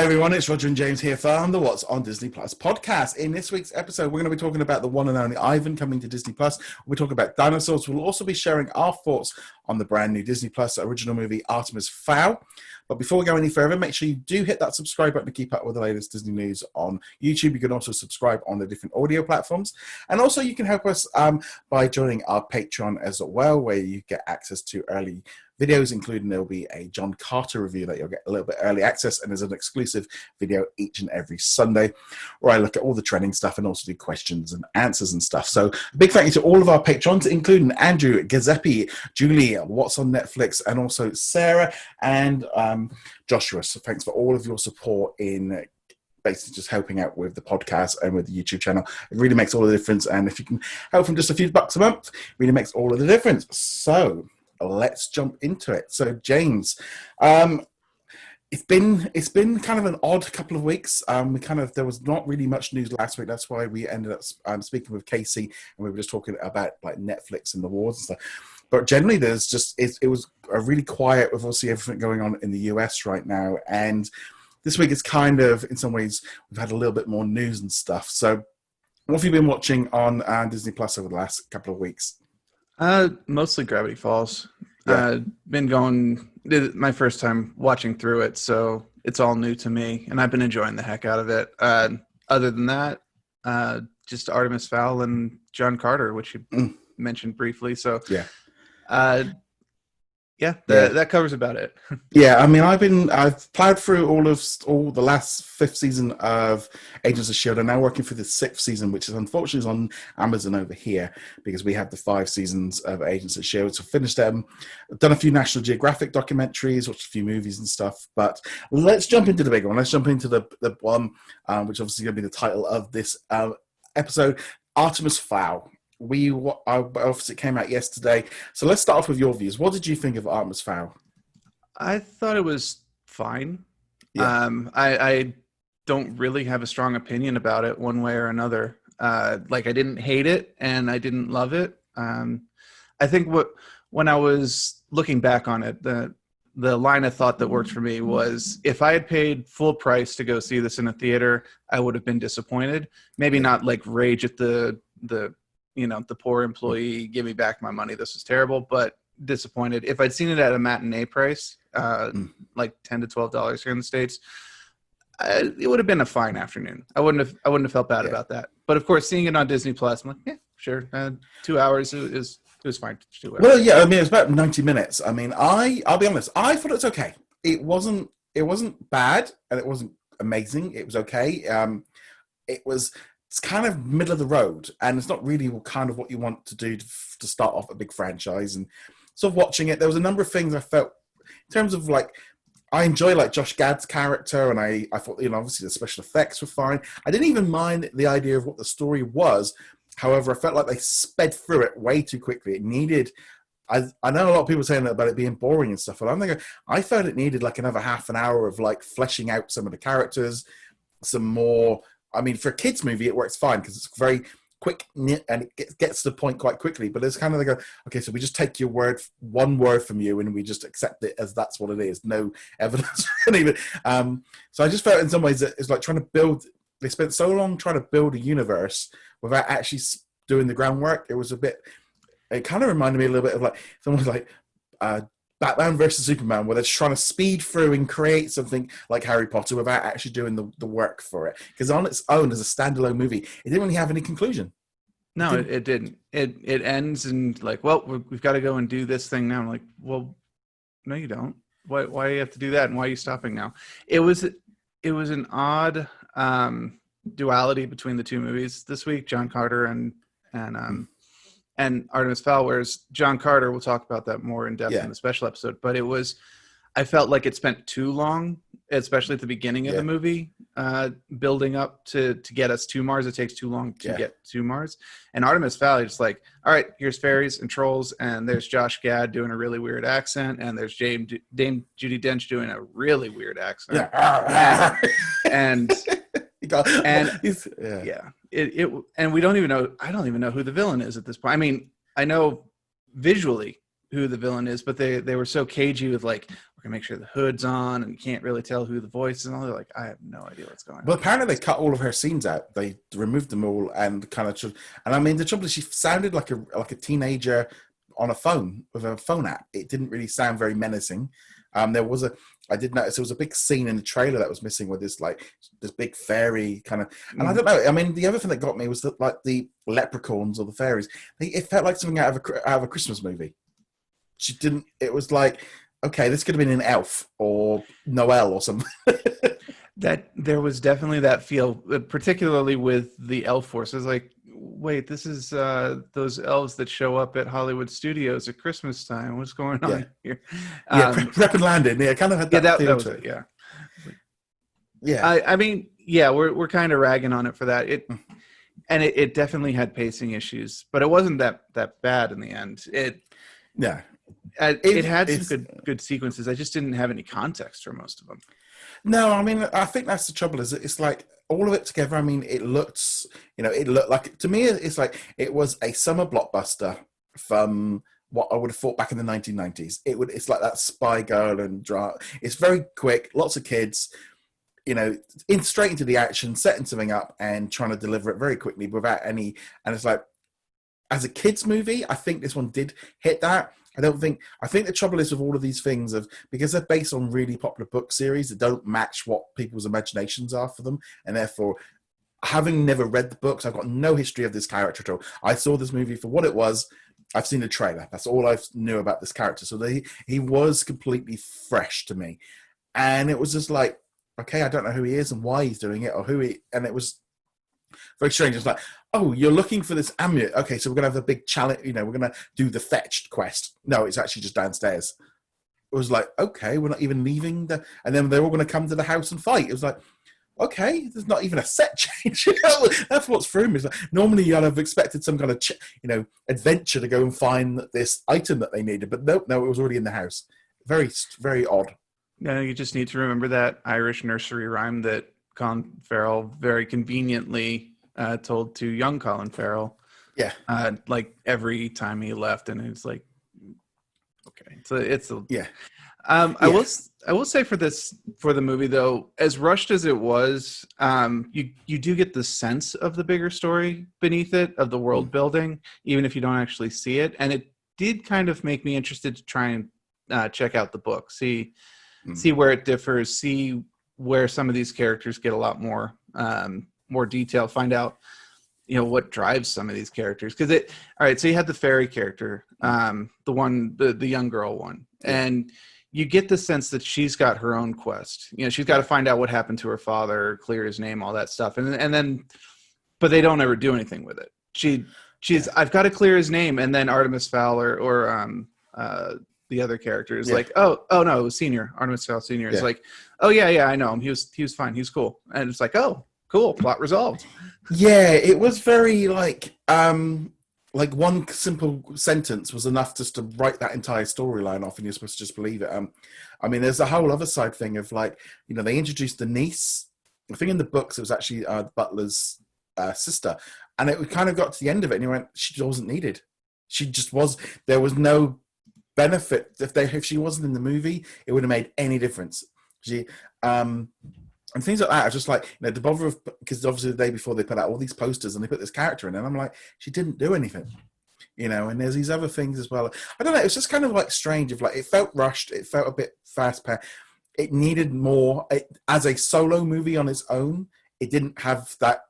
Hi everyone, it's Roger and James here from the What's on Disney Plus podcast. In this week's episode, we're going to be talking about the one and only Ivan coming to Disney Plus. We're talking about Dinosaurs. We'll also be sharing our thoughts on the brand new Disney Plus original movie Artemis Fowl. But before we go any further, make sure you do hit that subscribe button to keep up with the latest Disney news on YouTube. You can also subscribe on the different audio platforms. And also you can help us by joining our Patreon as well, where you get access to early videos, including there'll be a John Carter review that you'll get a little bit early access, and there's an exclusive video each and every Sunday where I look at all the trending stuff and also do questions and answers and stuff. So a big thank you to all of our patrons, including Andrew, Giuseppe, Julie, What's on Netflix, and also Sarah and Joshua. So thanks for all of your support in basically just helping out with the podcast and with the YouTube channel. It really makes all the difference, and if you can help from just a few bucks a month, it really makes all of the difference. So let's jump into it. So James, it's been kind of an odd couple of weeks. There was not really much news last week. That's why we ended up speaking with Casey, and we were just talking about like Netflix and the wars and stuff. But generally, it was a really quiet with obviously everything going on in the US right now. And this week it's kind of, in some ways, we've had a little bit more news and stuff. So what have you been watching on Disney Plus over the last couple of weeks? Mostly Gravity Falls. Yeah. My first time watching through it, so it's all new to me, and I've been enjoying the heck out of it. Other than that, just Artemis Fowl and John Carter, which you mentioned briefly. So yeah. That covers about it. Yeah, I mean, I've plowed through all the last 5th season of Agents of S.H.I.E.L.D. I'm now working for the 6th season, which is unfortunately is on Amazon over here because we have the 5 seasons of Agents of S.H.I.E.L.D. So finished them. I've done a few National Geographic documentaries, watched a few movies and stuff. But let's jump into the big one. Let's jump into the one which obviously going to be the title of this episode, Artemis Fowl. Obviously it came out yesterday. So let's start off with your views. What did you think of Artemis Fowl? I thought it was fine. Yeah. I don't really have a strong opinion about it one way or another. I didn't hate it and I didn't love it. I think when I was looking back on it, the line of thought that worked for me was if I had paid full price to go see this in a theater, I would have been disappointed. Maybe not like rage at the poor employee, give me back my money, this was terrible, but disappointed. If I'd seen it at a matinee price, like $10 to $12 here in the States, it would have been a fine afternoon. I wouldn't have felt bad about that. But of course, seeing it on Disney Plus, I'm like, yeah, sure. 2 hours it was fine. 2 hours. Well, yeah, I mean, it was about 90 minutes. I mean, I'll be honest, I thought it was okay. It wasn't bad and it wasn't amazing. It was okay. It's kind of middle of the road, and it's not really kind of what you want to do to start off a big franchise. And sort of watching it, there was a number of things I felt in terms of like, I enjoy like Josh Gad's character, and I thought, obviously the special effects were fine. I didn't even mind the idea of what the story was. However, I felt like they sped through it way too quickly. It needed, I know a lot of people saying about it being boring and stuff, but I'm thinking, I felt it needed like another half an hour of like fleshing out some of the characters, some more. I mean, for a kids' movie, it works fine because it's very quick and it gets to the point quite quickly. But it's kind of like, okay, so we just take one word from you, and we just accept it as that's what it is. No evidence. So I just felt in some ways that it's like trying to build. They spent so long trying to build a universe without actually doing the groundwork. It kind of reminded me a little bit of like someone's like Batman versus Superman, where they're just trying to speed through and create something like Harry Potter without actually doing the work for it. Because on its own, as a standalone movie, it didn't really have any conclusion. No, it didn't. It ends and like, well, we've got to go and do this thing now. I'm like, well, no, you don't. Why do you have to do that? And why are you stopping now? It was an odd duality between the two movies this week, John Carter and Artemis Fowl, whereas John Carter, we'll talk about that more in depth in the special episode, but I felt like it spent too long, especially at the beginning of the movie, building up to get us to Mars. It takes too long to get to Mars. And Artemis Fowl, just like, all right, here's fairies and trolls, and there's Josh Gad doing a really weird accent, and there's Dame Judi Dench doing a really weird accent. Yeah. and we don't even know. I don't even know who the villain is at this point. I mean, I know visually who the villain is, but they were so cagey with like, we're gonna make sure the hood's on, and you can't really tell who the voice is. And all they're like, I have no idea what's going on. Well, apparently they cut all of her scenes out. They removed them all and kind of. And I mean, the trouble is, she sounded like a teenager on a phone with a phone app. It didn't really sound very menacing. I did notice there was a big scene in the trailer that was missing with this big fairy kind of. And I don't know. I mean, the other thing that got me was that like the leprechauns or the fairies. It felt like something out of a Christmas movie. She didn't. It was like, okay, this could have been an Elf or Noel or something. That there was definitely that feel, particularly with the elf forces. Like, wait, this is those elves that show up at Hollywood studios at Christmas time. What's going on here? Rep and Landing. Yeah, kind of had that. That was it. Yeah, yeah. I mean, yeah, we're kind of ragging on it for that. It definitely had pacing issues, but it wasn't that bad in the end. It had some good sequences. I just didn't have any context for most of them. No, I mean, I think that's the trouble. Is it's like all of it together. I mean, it looked like, to me, it's like it was a summer blockbuster from what I would have thought back in the 1990s. It's like that Spy Girl and drama. It's very quick, lots of kids, straight into the action, setting something up and trying to deliver it very quickly without any. And it's like, as a kids movie, I think this one did hit that. I think the trouble is with all of these things because they're based on really popular book series that don't match what people's imaginations are for them. And therefore, having never read the books, I've got no history of this character at all. I saw this movie for what it was. I've seen the trailer. That's all I knew about this character. So he was completely fresh to me. And it was just like, okay, I don't know who he is and why he's doing it and it was very strange. It's like, oh, you're looking for this amulet. Okay, so we're going to have a big challenge. We're going to do the fetched quest. No, it's actually just downstairs. It was like, okay, we're not even leaving and then they're all going to come to the house and fight. It was like, okay, there's not even a set change. That's what's threw me. Like, normally I'd have expected some kind of, adventure to go and find this item that they needed. But no, it was already in the house. Very, very odd. No, you just need to remember that Irish nursery rhyme that Colin Farrell very conveniently told to young Colin Farrell. Yeah. Like every time he left, and it's like, okay, so it's yeah. I will say for the movie though, as rushed as it was, you do get the sense of the bigger story beneath it, of the world building, even if you don't actually see it, and it did kind of make me interested to try and check out the book, see where it differs, see where some of these characters get a lot more detail, find out what drives some of these characters. Because all right, so you had the fairy character, the young girl one, and you get the sense that she's got her own quest. She's got to find out what happened to her father, clear his name, all that stuff, and then but they don't ever do anything with it. She's I've got to clear his name, and then Artemis Fowl or the other character is like, oh no, it was Senior, Artemis Fowl Senior. It's like, oh yeah, I know him. He was fine. He's cool. And it's like, oh, cool, plot resolved. Yeah, it was very like one simple sentence was enough just to write that entire storyline off, and you're supposed to just believe it. I mean, there's a whole other side thing of they introduced the niece. I think in the books it was actually Butler's sister, and it kind of got to the end of it, and you went, she wasn't needed. She just was. There was no benefit if she wasn't in the movie. It wouldn't have made any difference. She and things like that. I was just like, to bother with, because obviously the day before they put out all these posters and they put this character in, and I'm like, she didn't do anything, and there's these other things as well. I don't know. It's just kind of like strange. It felt rushed. It felt a bit fast paced. It needed more. As a solo movie on its own, it didn't have that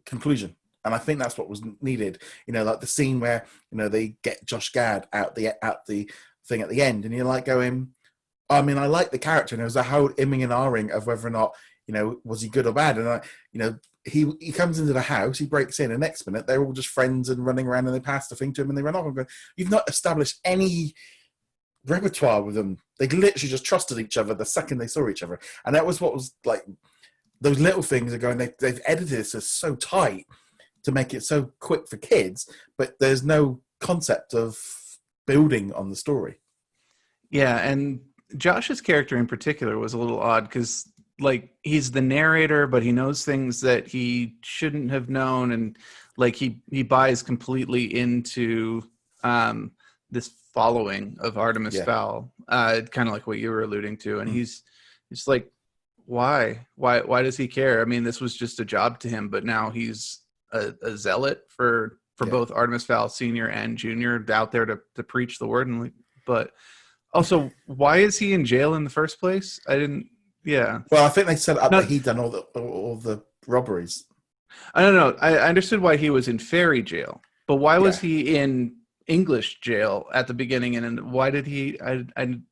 conclusion. And I think that's what was needed. Like the scene where, they get Josh Gad out the thing at the end, and you're like going, I mean, I like the character, and there was a whole imming and ahhing of whether or not, was he good or bad? And he comes into the house, he breaks in, and next minute they're all just friends and running around, and they pass the thing to him and they run off. I'm going, you've not established any repertoire with them. They literally just trusted each other the second they saw each other, and that was what was like. Those little things are going. They've edited this as so tight to make it so quick for kids, but there's no concept of building on the story. Yeah, and Josh's character in particular was a little odd because, he's the narrator, but he knows things that he shouldn't have known, and he buys completely into this following of Artemis Yeah. Fowl, kind of like what you were alluding to, and he's like, why does he care? I mean, this was just a job to him, but now he's a zealot for both Artemis Fowl Senior and Junior, out there to preach the word. And but also, why is he in jail in the first place? I didn't. Yeah. Well, I think they set up that he'd done all the robberies. I don't know. I understood why he was in fairy jail, but why was he in English jail at the beginning? And why did he? I didn't.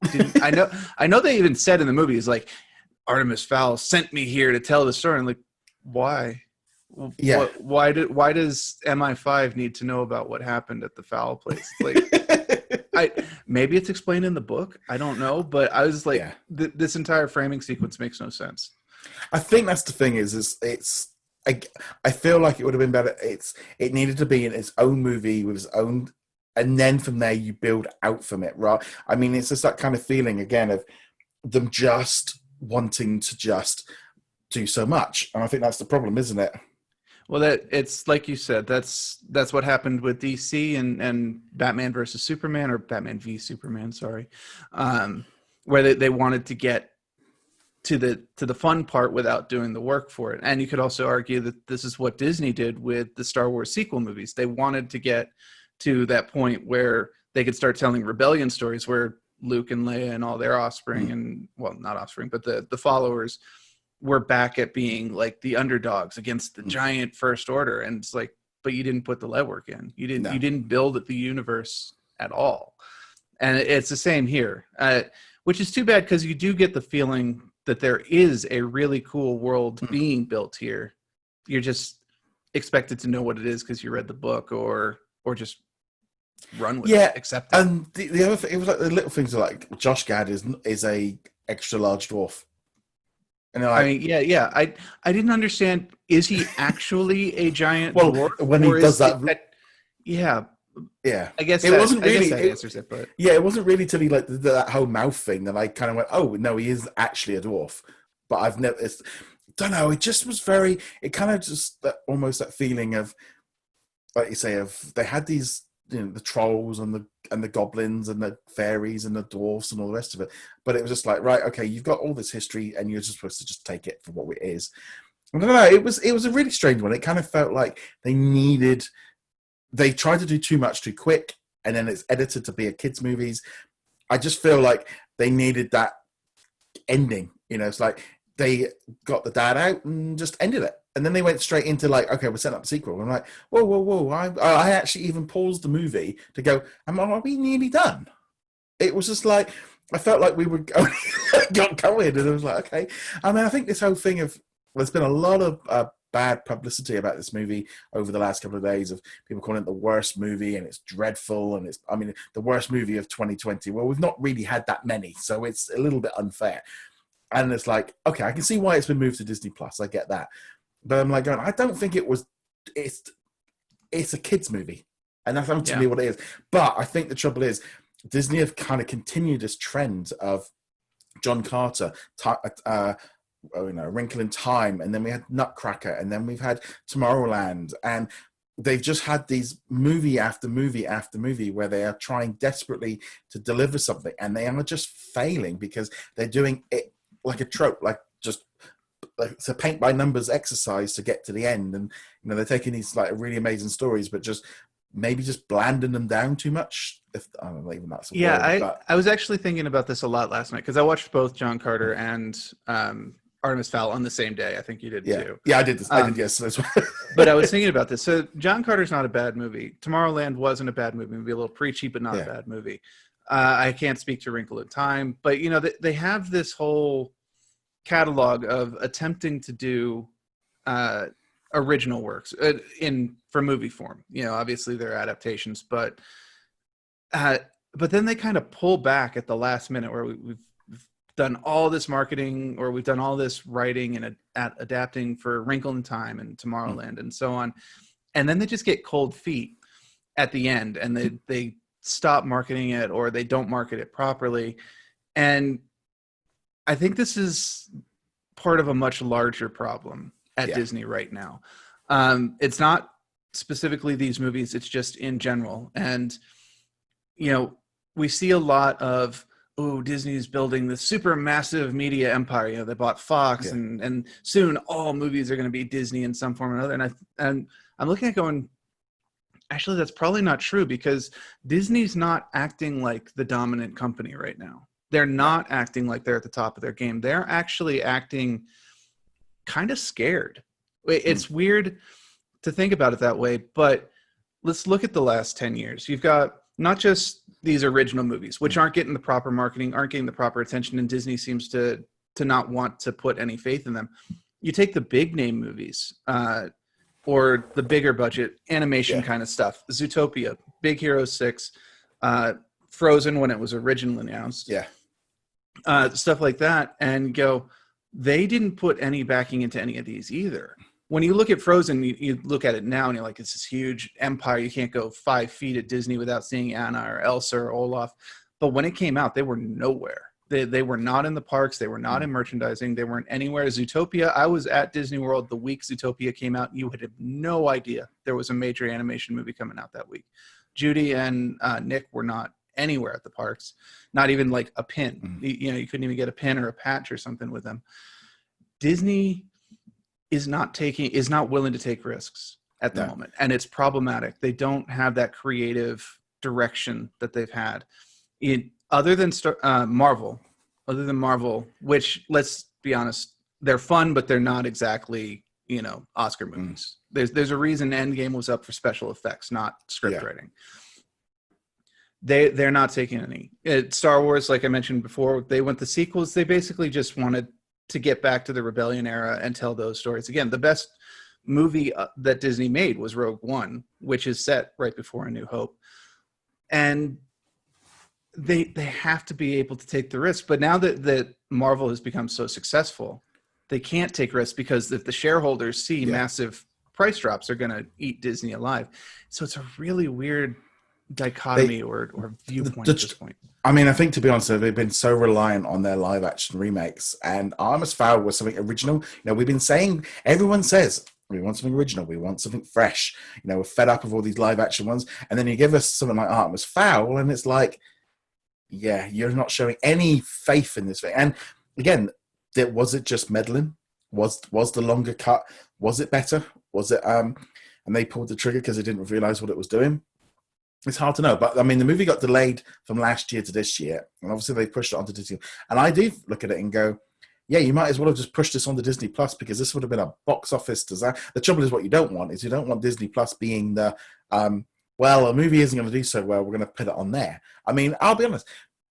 I know they even said in the movie, it's like, Artemis Fowl sent me here to tell the story. And like, why? Yeah. Why does MI5 need to know about what happened at the Fowl place? Like, maybe it's explained in the book. I don't know, but I was like, this entire framing sequence makes no sense. I think that's the thing. I feel like it would have been better. It needed to be in its own movie with its own, and then from there you build out from it, right? I mean, it's just that kind of feeling again of them just wanting to just do so much, and I think that's the problem, isn't it? Well, it's like you said, that's what happened with DC and Batman versus Superman, or Batman v Superman, sorry, where they wanted to get to the fun part without doing the work for it. And you could also argue that this is what Disney did with the Star Wars sequel movies. They wanted to get to that point where they could start telling rebellion stories, where Luke and Leia and all their offspring, and well, not offspring, but the followers were back at being like the underdogs against the giant First Order. And it's like, but you didn't put the legwork in. You didn't build the universe at all. And it's the same here, which is too bad, because you do get the feeling that there is a really cool world being built here. You're just expected to know what it is because you read the book, or just run with it, accept it. And the other thing, it was like the little things like Josh Gad is a extra large dwarf. And like, I mean, I didn't understand. Is he actually a giant dwarf? When he does that, I guess it wasn't really. That answers it, but it wasn't really till he like that whole mouth thing that I kind of went, oh no, he is actually a dwarf. But I've never. Don't know. It just was very. It kind of just almost that feeling of, like you say, of they had these, the trolls and the goblins and the fairies and the dwarfs and all the rest of it. But it was just like, right, okay, you've got all this history and you're just supposed to just take it for what it is. I don't know. It was a really strange one. It kind of felt like they tried to do too much too quick, and then it's edited to be a kids' movies. I just feel like they needed that ending. It's like they got the dad out and just ended it. And then they went straight into like, okay, we're setting up a sequel. I'm like, whoa. I actually even paused the movie to go, are we nearly done? It was just like, I felt like we were got going, and it was like, okay. I mean, I think this whole thing of, there's been a lot of bad publicity about this movie over the last couple of days, of people calling it the worst movie, and it's dreadful, and the worst movie of 2020. Well, we've not really had that many, so it's a little bit unfair. And it's like, okay, I can see why it's been moved to Disney Plus. I get that. But I'm like going, I don't think it's a kids movie. And that's to me what it is. But I think the trouble is, Disney have kind of continued this trend of John Carter, Wrinkle in Time, and then we had Nutcracker, and then we've had Tomorrowland, and they've just had these movie after movie after movie where they are trying desperately to deliver something, and they are just failing because they're doing it like a trope, like just like it's a paint by numbers exercise to get to the end. And they're taking these like really amazing stories, but just maybe just blanding them down too much. If I don't know, even that's a word, I was actually thinking about this a lot last night, because I watched both John Carter and Artemis Fowl on the same day. I think you did too. Yeah, I did. I did. Yes, but I was thinking about this. So John Carter's not a bad movie. Tomorrowland wasn't a bad movie. Maybe a little preachy, but not a bad movie. I can't speak to Wrinkle in Time, but they have this whole catalog of attempting to do original works for movie form. Obviously they're adaptations, but then they kind of pull back at the last minute, where we've done all this marketing, or we've done all this writing and adapting for Wrinkle in Time and Tomorrowland and so on, and then they just get cold feet at the end, and they stop marketing it, or they don't market it properly. And I think this is part of a much larger problem at Disney right now. It's not specifically these movies, it's just in general. And you know, we see a lot of, oh, Disney's building this super massive media empire. You know, they bought Fox, Yeah. and soon all movies are going to be Disney in some form or another. And I'm looking at going, actually, that's probably not true, because Disney's not acting like the dominant company right now. They're not acting like they're at the top of their game. They're actually acting kind of scared. It's weird to think about it that way, but let's look at the last 10 years. You've got not just these original movies, which aren't getting the proper marketing, aren't getting the proper attention, and Disney seems to not want to put any faith in them. You take the big name movies, or the bigger budget animation kind of stuff. Zootopia, Big Hero 6, Frozen when it was originally announced. Yeah. Stuff like that, and go, they didn't put any backing into any of these either. When you look at Frozen, you look at it now and you're like, it's this huge empire. You can't go 5 feet at Disney without seeing Anna or Elsa or Olaf. But when it came out, they were nowhere. They were not in the parks. They were not in merchandising. They weren't anywhere. Zootopia, I was at Disney World the week Zootopia came out. You would have no idea there was a major animation movie coming out that week. Judy and Nick were not anywhere at the parks, not even like a pin. You couldn't even get a pin or a patch or something with them. Disney is not willing to take risks at the moment, and it's problematic. They don't have that creative direction that they've had. Other than Marvel, which, let's be honest, they're fun, but they're not exactly, Oscar movies. There's a reason Endgame was up for special effects, not script writing. They're not taking any. Star Wars, like I mentioned before, they went the sequels. They basically just wanted to get back to the Rebellion era and tell those stories again. The best movie that Disney made was Rogue One, which is set right before A New Hope. And they have to be able to take the risk. But now that Marvel has become so successful, they can't take risks, because if the shareholders see massive price drops, they're going to eat Disney alive. So it's a really weird dichotomy or viewpoint at this point. I mean, I think, to be honest, they've been so reliant on their live action remakes, and Artemis Fowl was something original. We've been saying, everyone says we want something original, we want something fresh. We're fed up of all these live action ones, and then you give us something like Artemis Fowl, and it's like, yeah, you're not showing any faith in this thing. And again, was it just meddling? Was the longer cut? Was it better? Was it and they pulled the trigger because they didn't realize what it was doing? It's hard to know, but I mean, the movie got delayed from last year to this year, and obviously they pushed it onto Disney. And I do look at it and go, yeah, you might as well have just pushed this onto Disney Plus, because this would have been a box office disaster. The trouble is, what you don't want is, you don't want Disney Plus being the, well, a movie isn't going to do so well, we're going to put it on there. I mean, I'll be honest,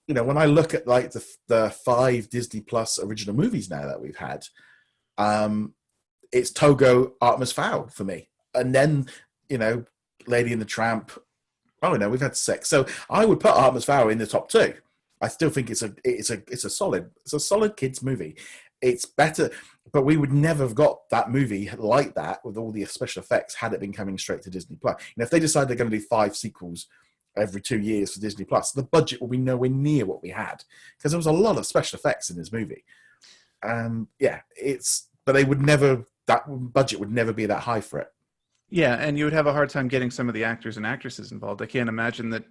when I look at like the 5 Disney Plus original movies now that we've had, it's Togo, Artemis Fowl for me, and then Lady and the Tramp. Oh no, we've had 6. So I would put Artemis Fowl in the top 2. I still think it's a solid kids movie. It's better, but we would never have got that movie like that with all the special effects had it been coming straight to Disney Plus. If they decide they're going to do 5 sequels every 2 years for Disney Plus, the budget will be nowhere near what we had, because there was a lot of special effects in this movie. But they would never, that budget would never be that high for it. Yeah, and you would have a hard time getting some of the actors and actresses involved. I can't imagine that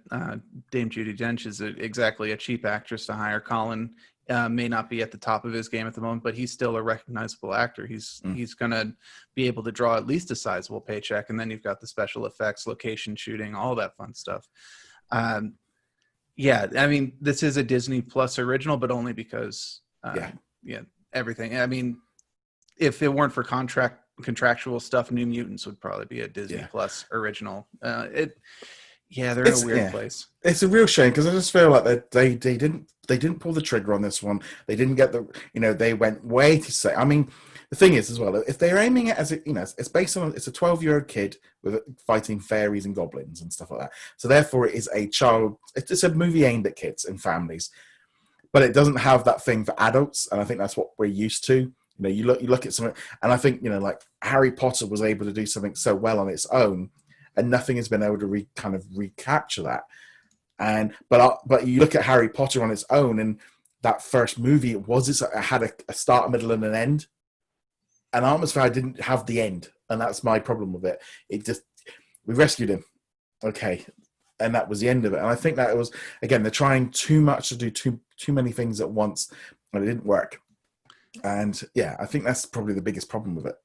Dame Judi Dench is exactly a cheap actress to hire. Colin may not be at the top of his game at the moment, but he's still a recognizable actor. He's going to be able to draw at least a sizable paycheck, and then you've got the special effects, location shooting, all that fun stuff. Yeah, I mean, this is a Disney Plus original, but only because everything. I mean, if it weren't for contractual stuff, New Mutants would probably be a Disney Plus original. They're in a weird place. It's a real shame, because I just feel like they didn't pull the trigger on this one. They didn't get they went way to say. I mean, the thing is as well, if they're aiming it as it's based on, it's a 12-year-old kid with fighting fairies and goblins and stuff like that. So therefore, it is it's a movie aimed at kids and families, but it doesn't have that thing for adults, and I think that's what we're used to. You look at something, and I think like Harry Potter was able to do something so well on its own, and nothing has been able to recapture that. But you look at Harry Potter on its own, and that first movie, it had a start, a middle, and an end. And Artemis Fowl didn't have the end, and that's my problem with it. We rescued him, okay, and that was the end of it. And I think that it was, again, they're trying too much to do too many things at once, and it didn't work. And yeah, I think that's probably the biggest problem with it.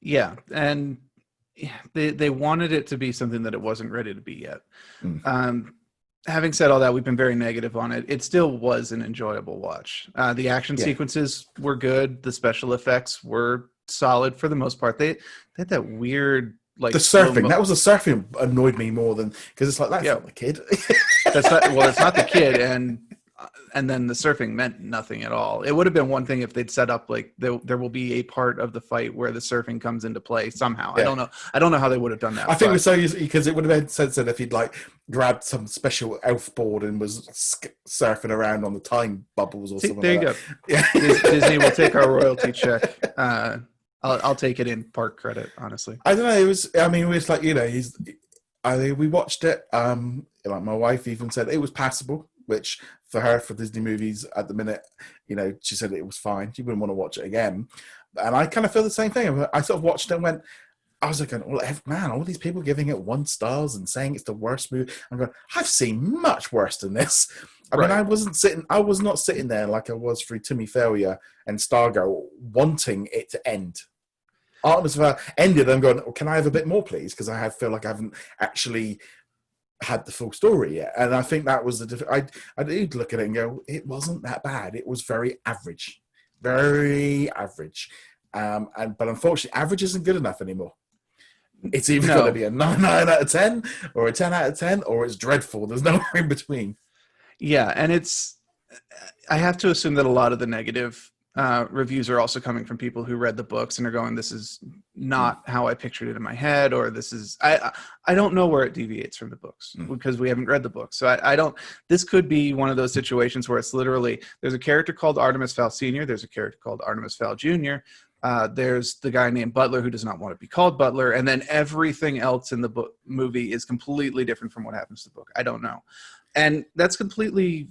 Yeah, and they wanted it to be something that it wasn't ready to be yet. Having said all that, we've been very negative on it. It still was an enjoyable watch. The action sequences were good. The special effects were solid for the most part. They had that weird, like, the surfing. That was the surfing annoyed me more than, because it's like, that's not the kid. It's not the kid, and then the surfing meant nothing at all. It would have been one thing if they'd set up like there will be a part of the fight where the surfing comes into play somehow. Yeah. I don't know how they would have done that. I think it was so easy, because it would have made sense that if he'd like grabbed some special elf board and was surfing around on the time bubbles or something. There you like go. Yeah. Disney will take our royalty check. I'll take it in part credit, honestly. I don't know. It was like, we watched it. Like my wife even said it was passable, which for her, for Disney movies at the minute, she said it was fine. She wouldn't want to watch it again. And I kind of feel the same thing. I sort of watched it and went, I was like, well, man, all these people giving it 1 stars and saying it's the worst movie. I'm going, I've seen much worse than this. I mean, I was not sitting there like I was through Timmy Failure and Stargirl wanting it to end. Artemis Fowl ended, I'm going, can I have a bit more, please? Because I feel like I haven't actually had the full story yet. And I think that was the I did look at it and go, it wasn't that bad. It was very average. Very average. But unfortunately, average isn't good enough anymore. It's either going to be a 9 out of 10 or a 10 out of 10, or it's dreadful. There's nowhere in between. Yeah, and I have to assume that a lot of the negative reviews are also coming from people who read the books and are going, this is not how I pictured it in my head, or this is, I don't know where it deviates from the books because we haven't read the books. So I don't, this could be one of those situations where it's literally, there's a character called Artemis Fowl Sr., there's a character called Artemis Fowl Jr., there's the guy named Butler who does not want to be called Butler, and then everything else in the movie is completely different from what happens to the book. I don't know. And that's completely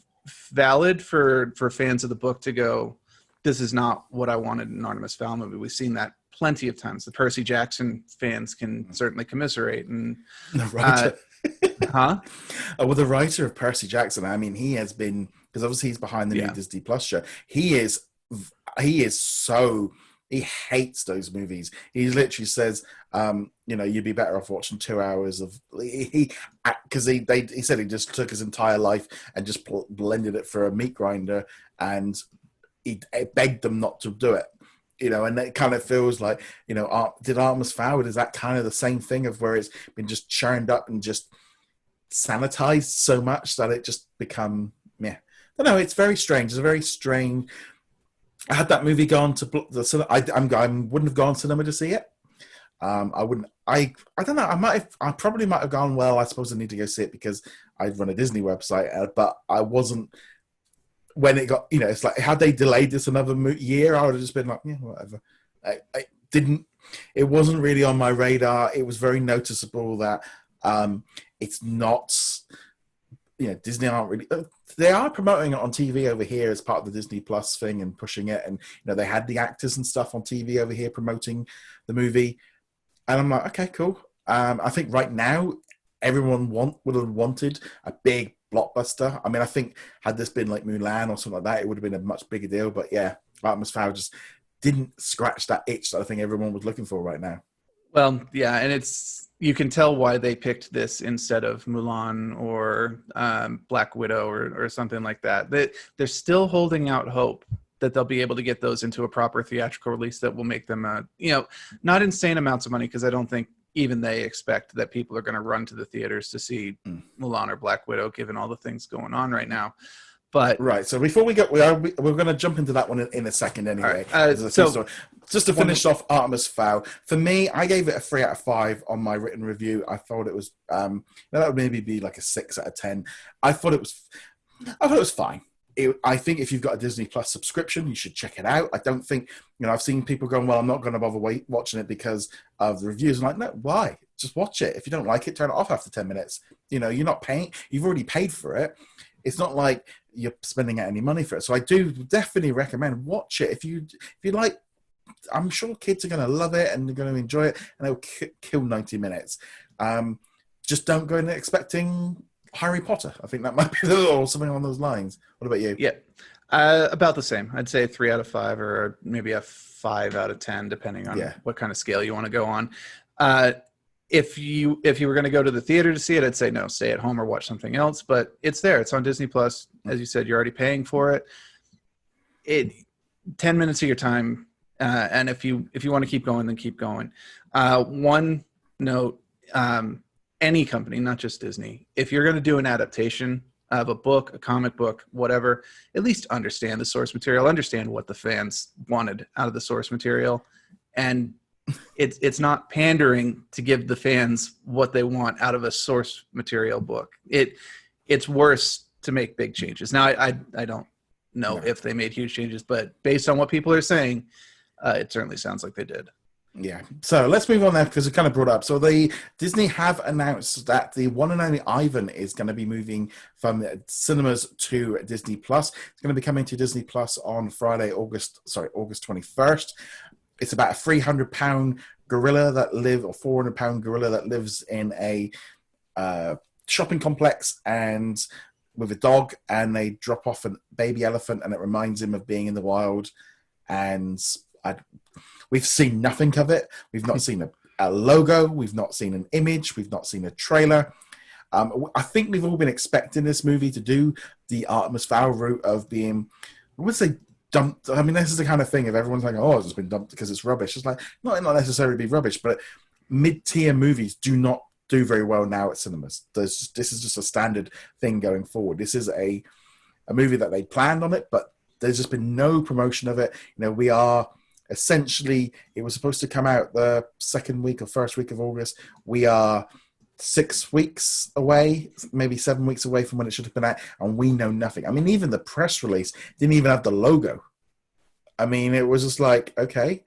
valid for fans of the book to go, this is not what I wanted in an Artemis Fowl movie. We've seen that plenty of times. The Percy Jackson fans can certainly commiserate. And the writer, well, the writer of Percy Jackson. I mean, he has been, because obviously he's behind the new Disney Plus show. He hates those movies. He literally says, you'd be better off watching 2 hours of, because he said he just took his entire life and just blended it for a meat grinder, and he begged them not to do it, and it kind of feels like, did Artemis Fowl, is that kind of the same thing of where it's been just churned up and just sanitized so much that it just become, I don't know, it's very strange. It's a very strange. I had that movie gone to the cinema. I wouldn't have gone to cinema to see it. I wouldn't. I don't know. I probably might have gone. Well, I suppose I need to go see it because I run a Disney website, but I wasn't. When it got, it's like, had they delayed this another year, I would have just been like, yeah, whatever. I didn't. It wasn't really on my radar. It was very noticeable that it's not. Disney aren't really. They are promoting it on TV over here as part of the Disney Plus thing and pushing it, and they had the actors and stuff on TV over here promoting the movie, and I'm like, okay, cool. I think right now everyone would have wanted a big blockbuster. I mean, I think had this been like Mulan or something like that, it would have been a much bigger deal. But yeah, Artemis Fowl just didn't scratch that itch that I think everyone was looking for right now. Well, yeah, and you can tell why they picked this instead of Mulan or Black Widow or something like that. They're still holding out hope that they'll be able to get those into a proper theatrical release that will make them, not insane amounts of money, because I don't think even they expect that people are going to run to the theaters to see Mulan or Black Widow, given all the things going on right now. But right, so before we go, we're going to jump into that one in a second anyway. Right. So just to finish off Artemis Fowl, for me, I gave it a 3 out of 5 on my written review. I thought it was that would maybe be like a 6 out of 10. I thought it was fine. I think if you've got a Disney Plus subscription, you should check it out. I don't think, I've seen people going, well, I'm not going to bother watching it because of the reviews. I'm like, no, why? Just watch it. If you don't like it, turn it off after 10 minutes. You're not paying. You've already paid for it. It's not like you're spending out any money for it. So I do definitely recommend watch it. If you like, I'm sure kids are going to love it and they're going to enjoy it, and they'll kill 90 minutes. Just don't go in expecting Harry Potter. I think that might be or something along those lines. What about you? Yeah, about the same. I'd say 3 out of 5, or maybe a 5 out of 10, depending on Yeah. what kind of scale you want to go on. If you were going to go to the theater to see it, I'd say no, stay at home or watch something else. But it's there. It's on Disney Plus. As you said, you're already paying for it. 10 minutes of your time, and if you want to keep going, then keep going. One note: any company, not just Disney, if you're going to do an adaptation of a book, a comic book, whatever, at least understand the source material, understand what the fans wanted out of the source material, and it's not pandering to give the fans what they want out of a source material book. It's worse to make big changes. Now, I don't know if they made huge changes, but based on what people are saying, it certainly sounds like they did. Yeah. So let's move on there because it kind of brought up. So Disney have announced that the one and only Ivan is going to be moving from cinemas to Disney Plus. It's going to be coming to Disney Plus on Friday, August 21st. It's about a 300-pound gorilla that or 400-pound gorilla that lives in a shopping complex and with a dog, and they drop off a baby elephant, and it reminds him of being in the wild. And we've seen nothing of it. We've not seen a logo. We've not seen an image. We've not seen a trailer. I think we've all been expecting this movie to do the Artemis Fowl route of being, I would say, dumped. I mean, this is the kind of thing if everyone's like, oh, it's just been dumped because it's rubbish. It's like, not necessarily be rubbish, but mid-tier movies do not do very well now at cinemas. This is just a standard thing going forward. This is a movie that they planned on it, but there's just been no promotion of it. You know, we are essentially, it was supposed to come out the second week or first week of August. We are 6 weeks away, maybe 7 weeks away from when it should have been out, and we know nothing. I mean, even the press release didn't even have the logo. I mean, it was just like, okay,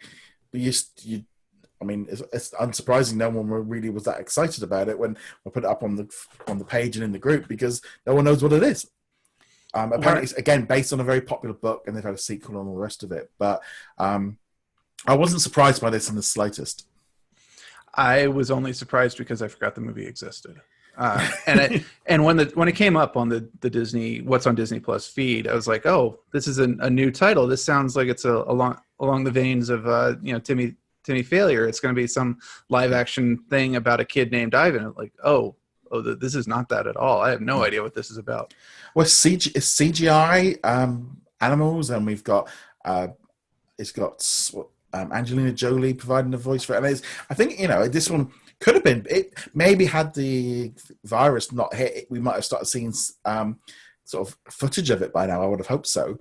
but I mean, it's unsurprising no one really was that excited about it when we put it up on the page and in the group, because no one knows what it is. Apparently, it's, again, based on a very popular book, and they've had a sequel and all the rest of it. But I wasn't surprised by this in the slightest. I was only surprised because I forgot the movie existed. And when it came up on the Disney What's on Disney Plus feed, I was like, oh, this is a new title. This sounds like it's along the veins of Timmy Failure. It's going to be some live action thing about a kid named Ivan. Like, oh, this is not that at all. I have no idea what this is about. Well, it's CGI animals, and we've got it's got Angelina Jolie providing a voice for it. And I think, this one could have been, it maybe had the virus not hit, we might have started seeing sort of footage of it by now. I would have hoped so.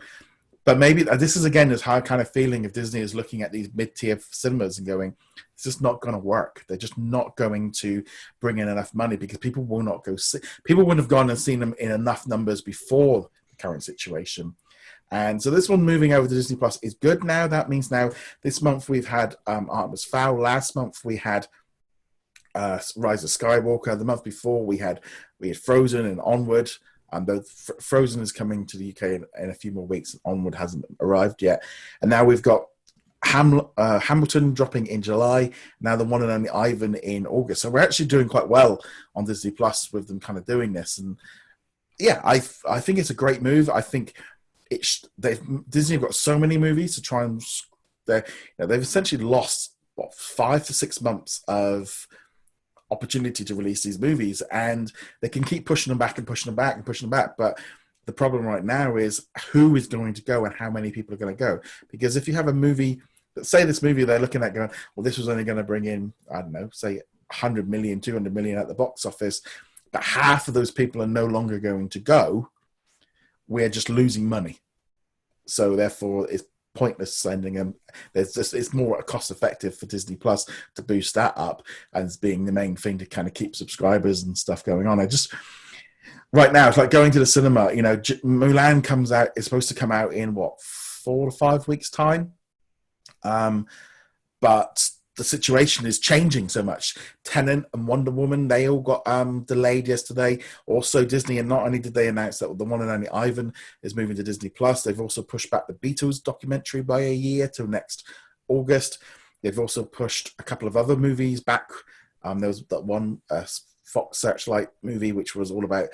But maybe this is, again, this hard kind of feeling if Disney is looking at these mid-tier cinemas and going, it's just not going to work. They're just not going to bring in enough money because people will not go see. People wouldn't have gone and seen them in enough numbers before the current situation. And so this one moving over to Disney Plus is good now. That means now this month we've had Artemis Fowl. Last month we had Rise of Skywalker. The month before we had Frozen and Onward. Frozen is coming to the UK in a few more weeks. Onward hasn't arrived yet. And now we've got Hamilton dropping in July. Now the one and only Ivan in August. So we're actually doing quite well on Disney Plus with them kind of doing this. And yeah, I think it's a great move. I think Disney have got so many movies to try and they've essentially lost 5 to 6 months of opportunity to release these movies, and they can keep pushing them back and pushing them back and pushing them back. But the problem right now is who is going to go and how many people are going to go. Because if you have a movie, say this movie they're looking at going, well, this was only going to bring in, I don't know, say 100 million, 200 million at the box office, but half of those people are no longer going to go, we're just losing money. So therefore, it's pointless sending them. It's more cost effective for Disney Plus to boost that up as being the main thing to kind of keep subscribers and stuff going on. Right now, it's like going to the cinema. Mulan comes out. It's supposed to come out in 4 to 5 weeks time, but the situation is changing so much. Tenet and Wonder Woman, they all got delayed yesterday. Also, Disney, and not only did they announce that the one and only Ivan is moving to Disney Plus, they've also pushed back the Beatles documentary by a year till next August. They've also pushed a couple of other movies back. There was that one Fox Searchlight movie, which was all about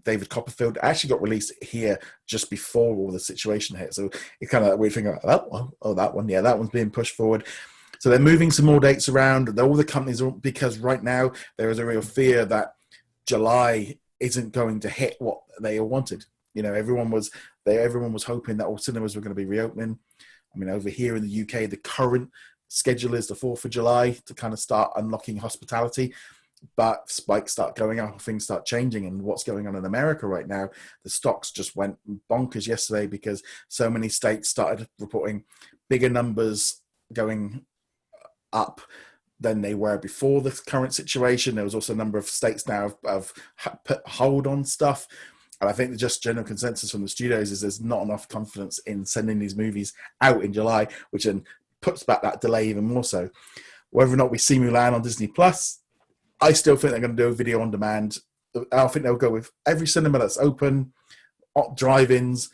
David Copperfield actually got released here just before all the situation hit. So it's kind of that weird thing like, that one, yeah, that one's being pushed forward. So they're moving some more dates around. All the companies are, because right now there is a real fear that July isn't going to hit what they all wanted. Everyone was hoping that all cinemas were going to be reopening. I mean, over here in the UK, the current schedule is the 4th of July to kind of start unlocking hospitality. But spikes start going up, things start changing. And what's going on in America right now, the stocks just went bonkers yesterday because so many states started reporting bigger numbers going up than they were before the current situation. There was also a number of states now have put hold on stuff. And I think the just general consensus from the studios is there's not enough confidence in sending these movies out in July, which then puts back that delay even more so. Whether or not we see Mulan on Disney Plus, I still think they're going to do a video on demand. I think they'll go with every cinema that's open, drive-ins,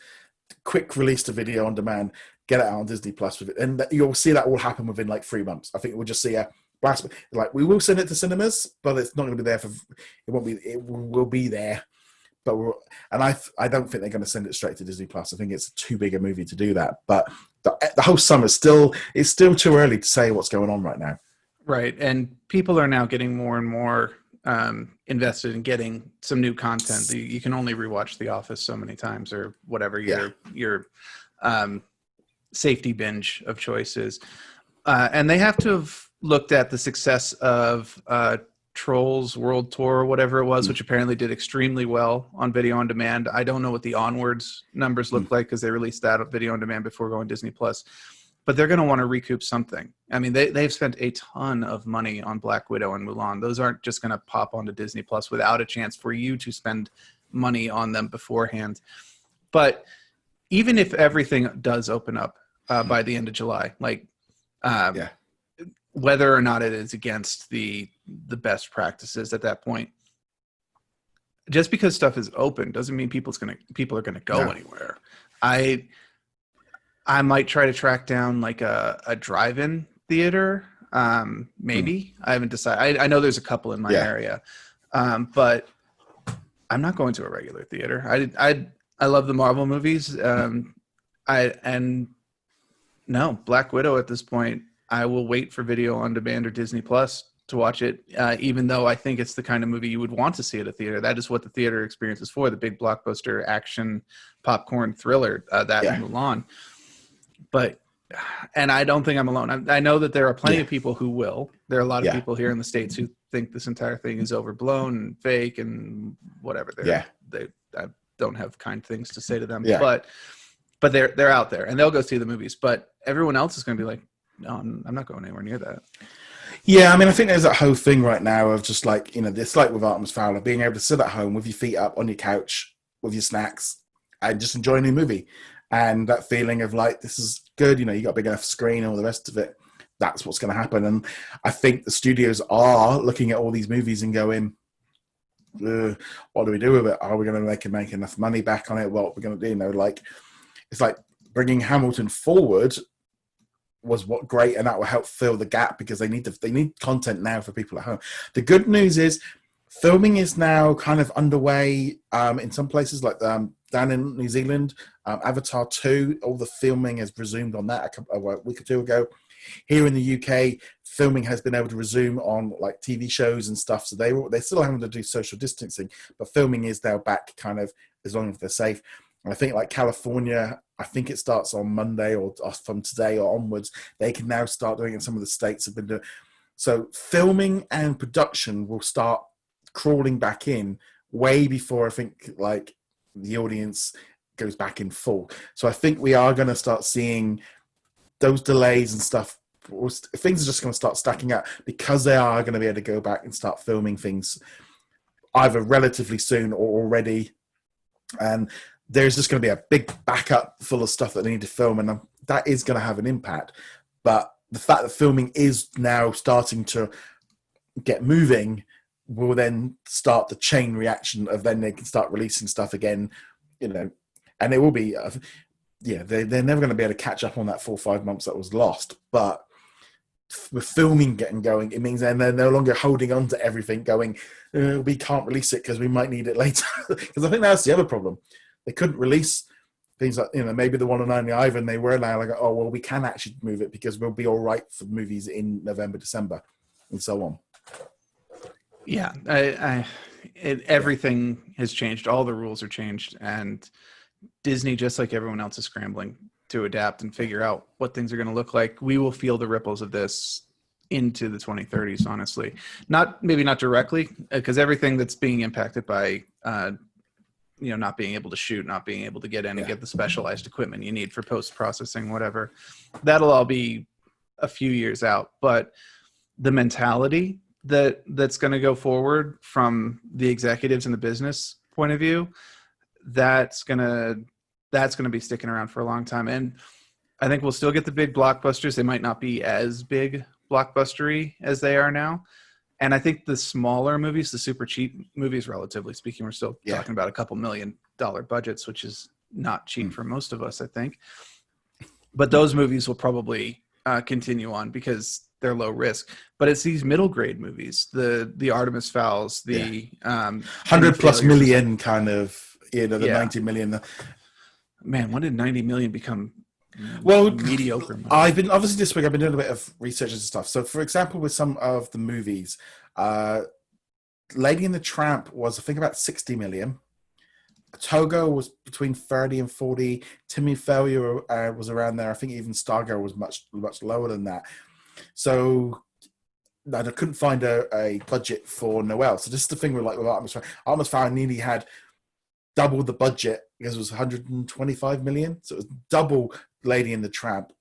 quick release to video on demand, get it out on Disney Plus with it. And you'll see that will happen within like 3 months. I think we'll just see a blast. Like, we will send it to cinemas, but it's not going to be there it will be there. But I don't think they're going to send it straight to Disney Plus. I think it's too big a movie to do that. But the whole summer it's still too early to say what's going on right now. Right, and people are now getting more and more invested in getting some new content. You can only rewatch The Office so many times, or whatever your safety binge of choices. And they have to have looked at the success of Trolls World Tour, or whatever it was, which apparently did extremely well on video on demand. I don't know what the Onwards numbers look like because they released that on video on demand before going Disney Plus. But they're going to want to recoup something. I mean, they've spent a ton of money on Black Widow and Mulan. Those aren't just going to pop onto Disney Plus without a chance for you to spend money on them beforehand. But even if everything does open up by the end of July, like whether or not it is against the best practices at that point, just because stuff is open doesn't mean people are going to go anywhere. I might try to track down like a drive-in theater. Maybe. I haven't decided. I know there's a couple in my area, but I'm not going to a regular theater. I love the Marvel movies. Black Widow at this point, I will wait for video on demand or Disney Plus to watch it, even though I think it's the kind of movie you would want to see at a theater. That is what the theater experience is for, the big blockbuster action popcorn thriller, and Mulan. And I don't think I'm alone. I know that there are plenty of people who will. There are a lot of people here in the States who think this entire thing is overblown and fake and whatever. I don't have kind things to say to them, but they're out there and they'll go see the movies. But everyone else is going to be like, no, I'm not going anywhere near that. Yeah, I mean, I think there's that whole thing right now of just like, this like with Artemis Fowl, being able to sit at home with your feet up on your couch with your snacks and just enjoy a new movie. And that feeling of like, this is good, you got a big enough screen and all the rest of it. That's what's going to happen. And I think the studios are looking at all these movies and going, what do we do with it? Are we going to make enough money back on it? What are we going to do? Like, it's like bringing Hamilton forward was great, and that will help fill the gap because they need content now for people at home. The good news is filming is now kind of underway in some places, like down in New Zealand, Avatar 2, all the filming has resumed on that a week or two ago. Here in the UK, filming has been able to resume on like TV shows and stuff. So they're still having to do social distancing, but filming is now back kind of as long as they're safe. And I think like California, I think it starts on Monday or from today or onwards, they can now start doing it. Some of the states have been doing. So filming and production will start crawling back in way before I think like the audience goes back in full. So I think we are going to start seeing those delays and stuff. Things are just going to start stacking up because they are going to be able to go back and start filming things either relatively soon or already. And there's just going to be a big backup full of stuff that they need to film, and that is going to have an impact. But the fact that filming is now starting to get moving will then start the chain reaction of then they can start releasing stuff again, and it will be, they're never going to be able to catch up on that 4 or 5 months that was lost. But with filming getting going, it means then they're no longer holding on to everything going, we can't release it because we might need it later. Because I think that's the other problem. They couldn't release things like, maybe the one and only Ivan, they were now like, oh, well, we can actually move it because we'll be all right for movies in November, December, and so on. Yeah, everything has changed. All the rules are changed, and Disney, just like everyone else, is scrambling to adapt and figure out what things are going to look like. We will feel the ripples of this into the 2030s, honestly. Maybe not directly, because everything that's being impacted by not being able to shoot, not being able to get in and get the specialized equipment you need for post-processing, whatever, that'll all be a few years out. But the mentality that's going to go forward from the executives and the business point of view, that's going to be sticking around for a long time. And I think we'll still get the big blockbusters. They might not be as big blockbustery as they are now. And I think the smaller movies, the super cheap movies, relatively speaking, we're still talking about a couple $1 million budgets, which is not cheap for most of us, I think. But those movies will probably continue on because they're low risk. But it's these middle grade movies, the Artemis Fowls, the 100+ million kind of, the 90 million. Man, when did 90 million become mediocre? I've been, obviously this week I've been doing a bit of research and stuff. So for example, with some of the movies, Lady and the Tramp was, I think, about 60 million. Togo was between 30 and 40. Timmy Failure was around there. I think even Stargirl was much lower than that. So I couldn't find a budget for Noel. So this is the thing with Artemis Fowl. Artemis Fowl nearly had double the budget because it was 125 million. So it was double Lady and the Tramp.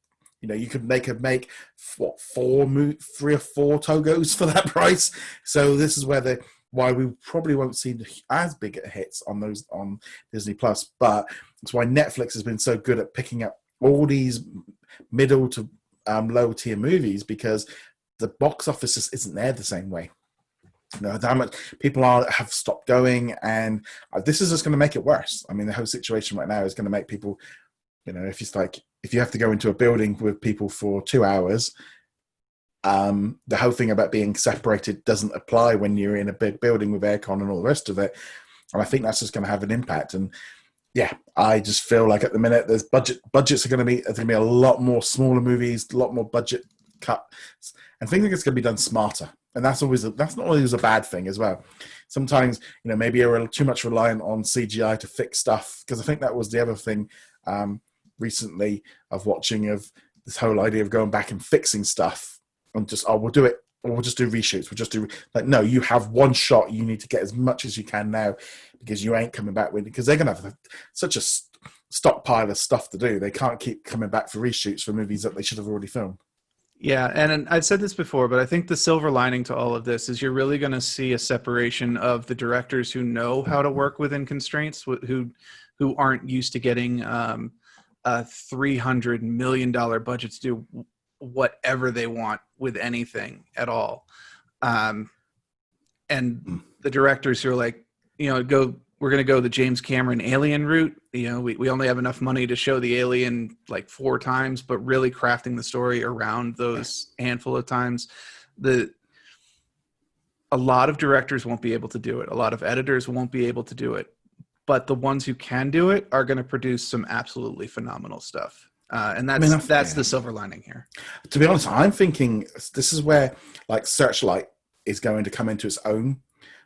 They could make 3 or 4 Togos for that price. So this is why we probably won't see as big hits on Disney Plus. But it's why Netflix has been so good at picking up all these middle to low tier movies, because the box office just isn't there the same way. How much people have stopped going, and this is just going to make it worse. I mean, the whole situation right now is going to make people, if you have to go into a building with people for 2 hours, the whole thing about being separated doesn't apply when you're in a big building with aircon and all the rest of it. And I think that's just going to have an impact. And I just feel like at the minute there's budgets are going to be a lot more smaller movies, a lot more budget cuts, and things like it's going to be done smarter. And that's not always a bad thing as well. Sometimes, maybe you're too much reliant on CGI to fix stuff, because I think that was the other thing recently of watching, of this whole idea of going back and fixing stuff and just, we'll do it, or we'll just do reshoots. We'll just do, no, you have one shot. You need to get as much as you can now, because you ain't coming back with it, because they're going to have such a stockpile of stuff to do. They can't keep coming back for reshoots for movies that they should have already filmed. Yeah, and I've said this before, but I think the silver lining to all of this is you're really going to see a separation of the directors who know how to work within constraints, who aren't used to getting a $300 million budget to do whatever they want with anything at all. And the directors who are like, we're going to go the James Cameron alien route. We only have enough money to show the alien like 4 times, but really crafting the story around those handful of times. A lot of directors won't be able to do it. A lot of editors won't be able to do it. But the ones who can do it are going to produce some absolutely phenomenal stuff. And that's the silver lining here. To be honest, I'm thinking this is where Searchlight is going to come into its own,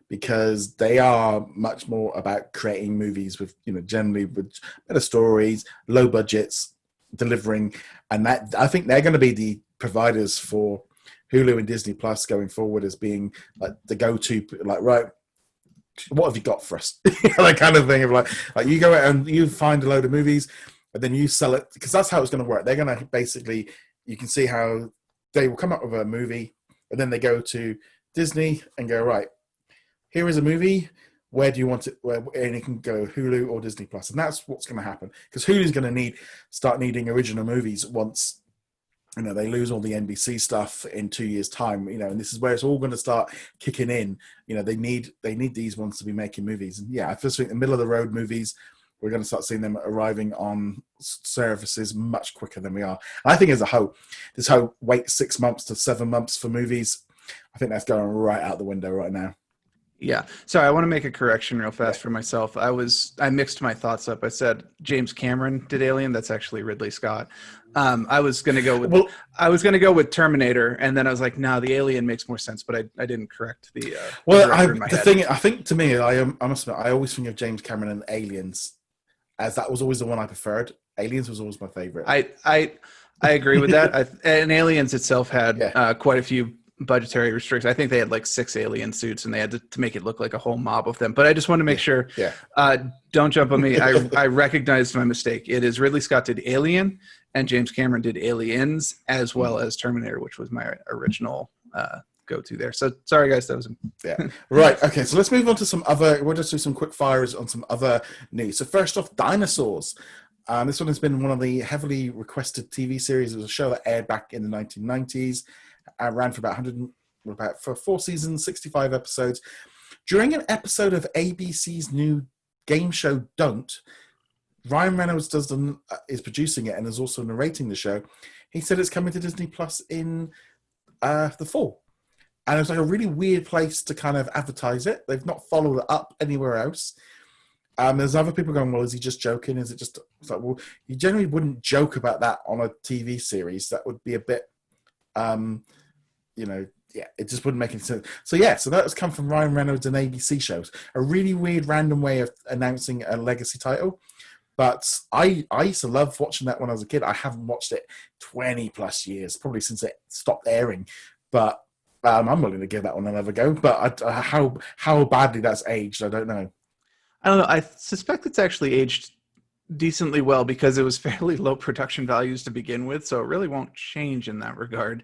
because they are much more about creating movies with, generally with better stories, low budgets, delivering. And that, I think they're going to be the providers for Hulu and Disney Plus going forward, as being the go-to, right, what have you got for us? That kind of thing of like you go out and you find a load of movies, and then you sell it, because that's how it's going to work. They're going to basically, you can see how they will come up with a movie, and then they go to Disney and go, right, here is a movie. Where do you want it? And it can go Hulu or Disney Plus, and that's what's going to happen, because Hulu's going to start needing original movies once they lose all the NBC stuff in 2 years' time. And this is where it's all going to start kicking in. They need these ones to be making movies. And I just think the middle of the road movies, we're going to start seeing them arriving on services much quicker than we are. And I think as a whole, this whole wait 6 months to 7 months for movies, I think that's going right out the window right now. Yeah. Sorry, I want to make a correction real fast for myself. I mixed my thoughts up. I said James Cameron did Alien. That's actually Ridley Scott. I was going to go with Terminator, and then I was like, no, the Alien makes more sense, but I didn't correct the director in my head. I think to me, I must admit, I always think of James Cameron and Aliens, as that was always the one I preferred. Aliens was always my favorite. I agree with that. And Aliens itself had quite a few budgetary restrictions. I think they had like 6 alien suits, and they had to make it look like a whole mob of them. But I just want to make sure. Yeah. Don't jump on me. I recognized my mistake. It is Ridley Scott did Alien, and James Cameron did Aliens, as well as Terminator, which was my original go-to there. So sorry, guys. That was Right. Okay. So let's move on to some other. We'll just do some quick fires on some other news. So first off, Dinosaurs. This one has been one of the heavily requested TV series. It was a show that aired back in the 1990s. Ran for about 4 seasons, 65 episodes. During an episode of ABC's new game show Don't, Ryan Reynolds is producing it and is also narrating the show. He said it's coming to Disney Plus in the fall. And it's like a really weird place to kind of advertise it. They've not followed it up anywhere else. There's other people going, well, is he just joking? Is it just... It's like, well, you generally wouldn't joke about that on a TV series. That would be a bit... it just wouldn't make any sense. So that has come from Ryan Reynolds and ABC shows. A really weird, random way of announcing a legacy title. But I used to love watching that when I was a kid. I haven't watched it 20 plus years, probably since it stopped airing. But I'm willing to give that one another go. But how badly that's aged, I don't know. I don't know. I suspect it's actually aged decently well because it was fairly low production values to begin with. So it really won't change in that regard.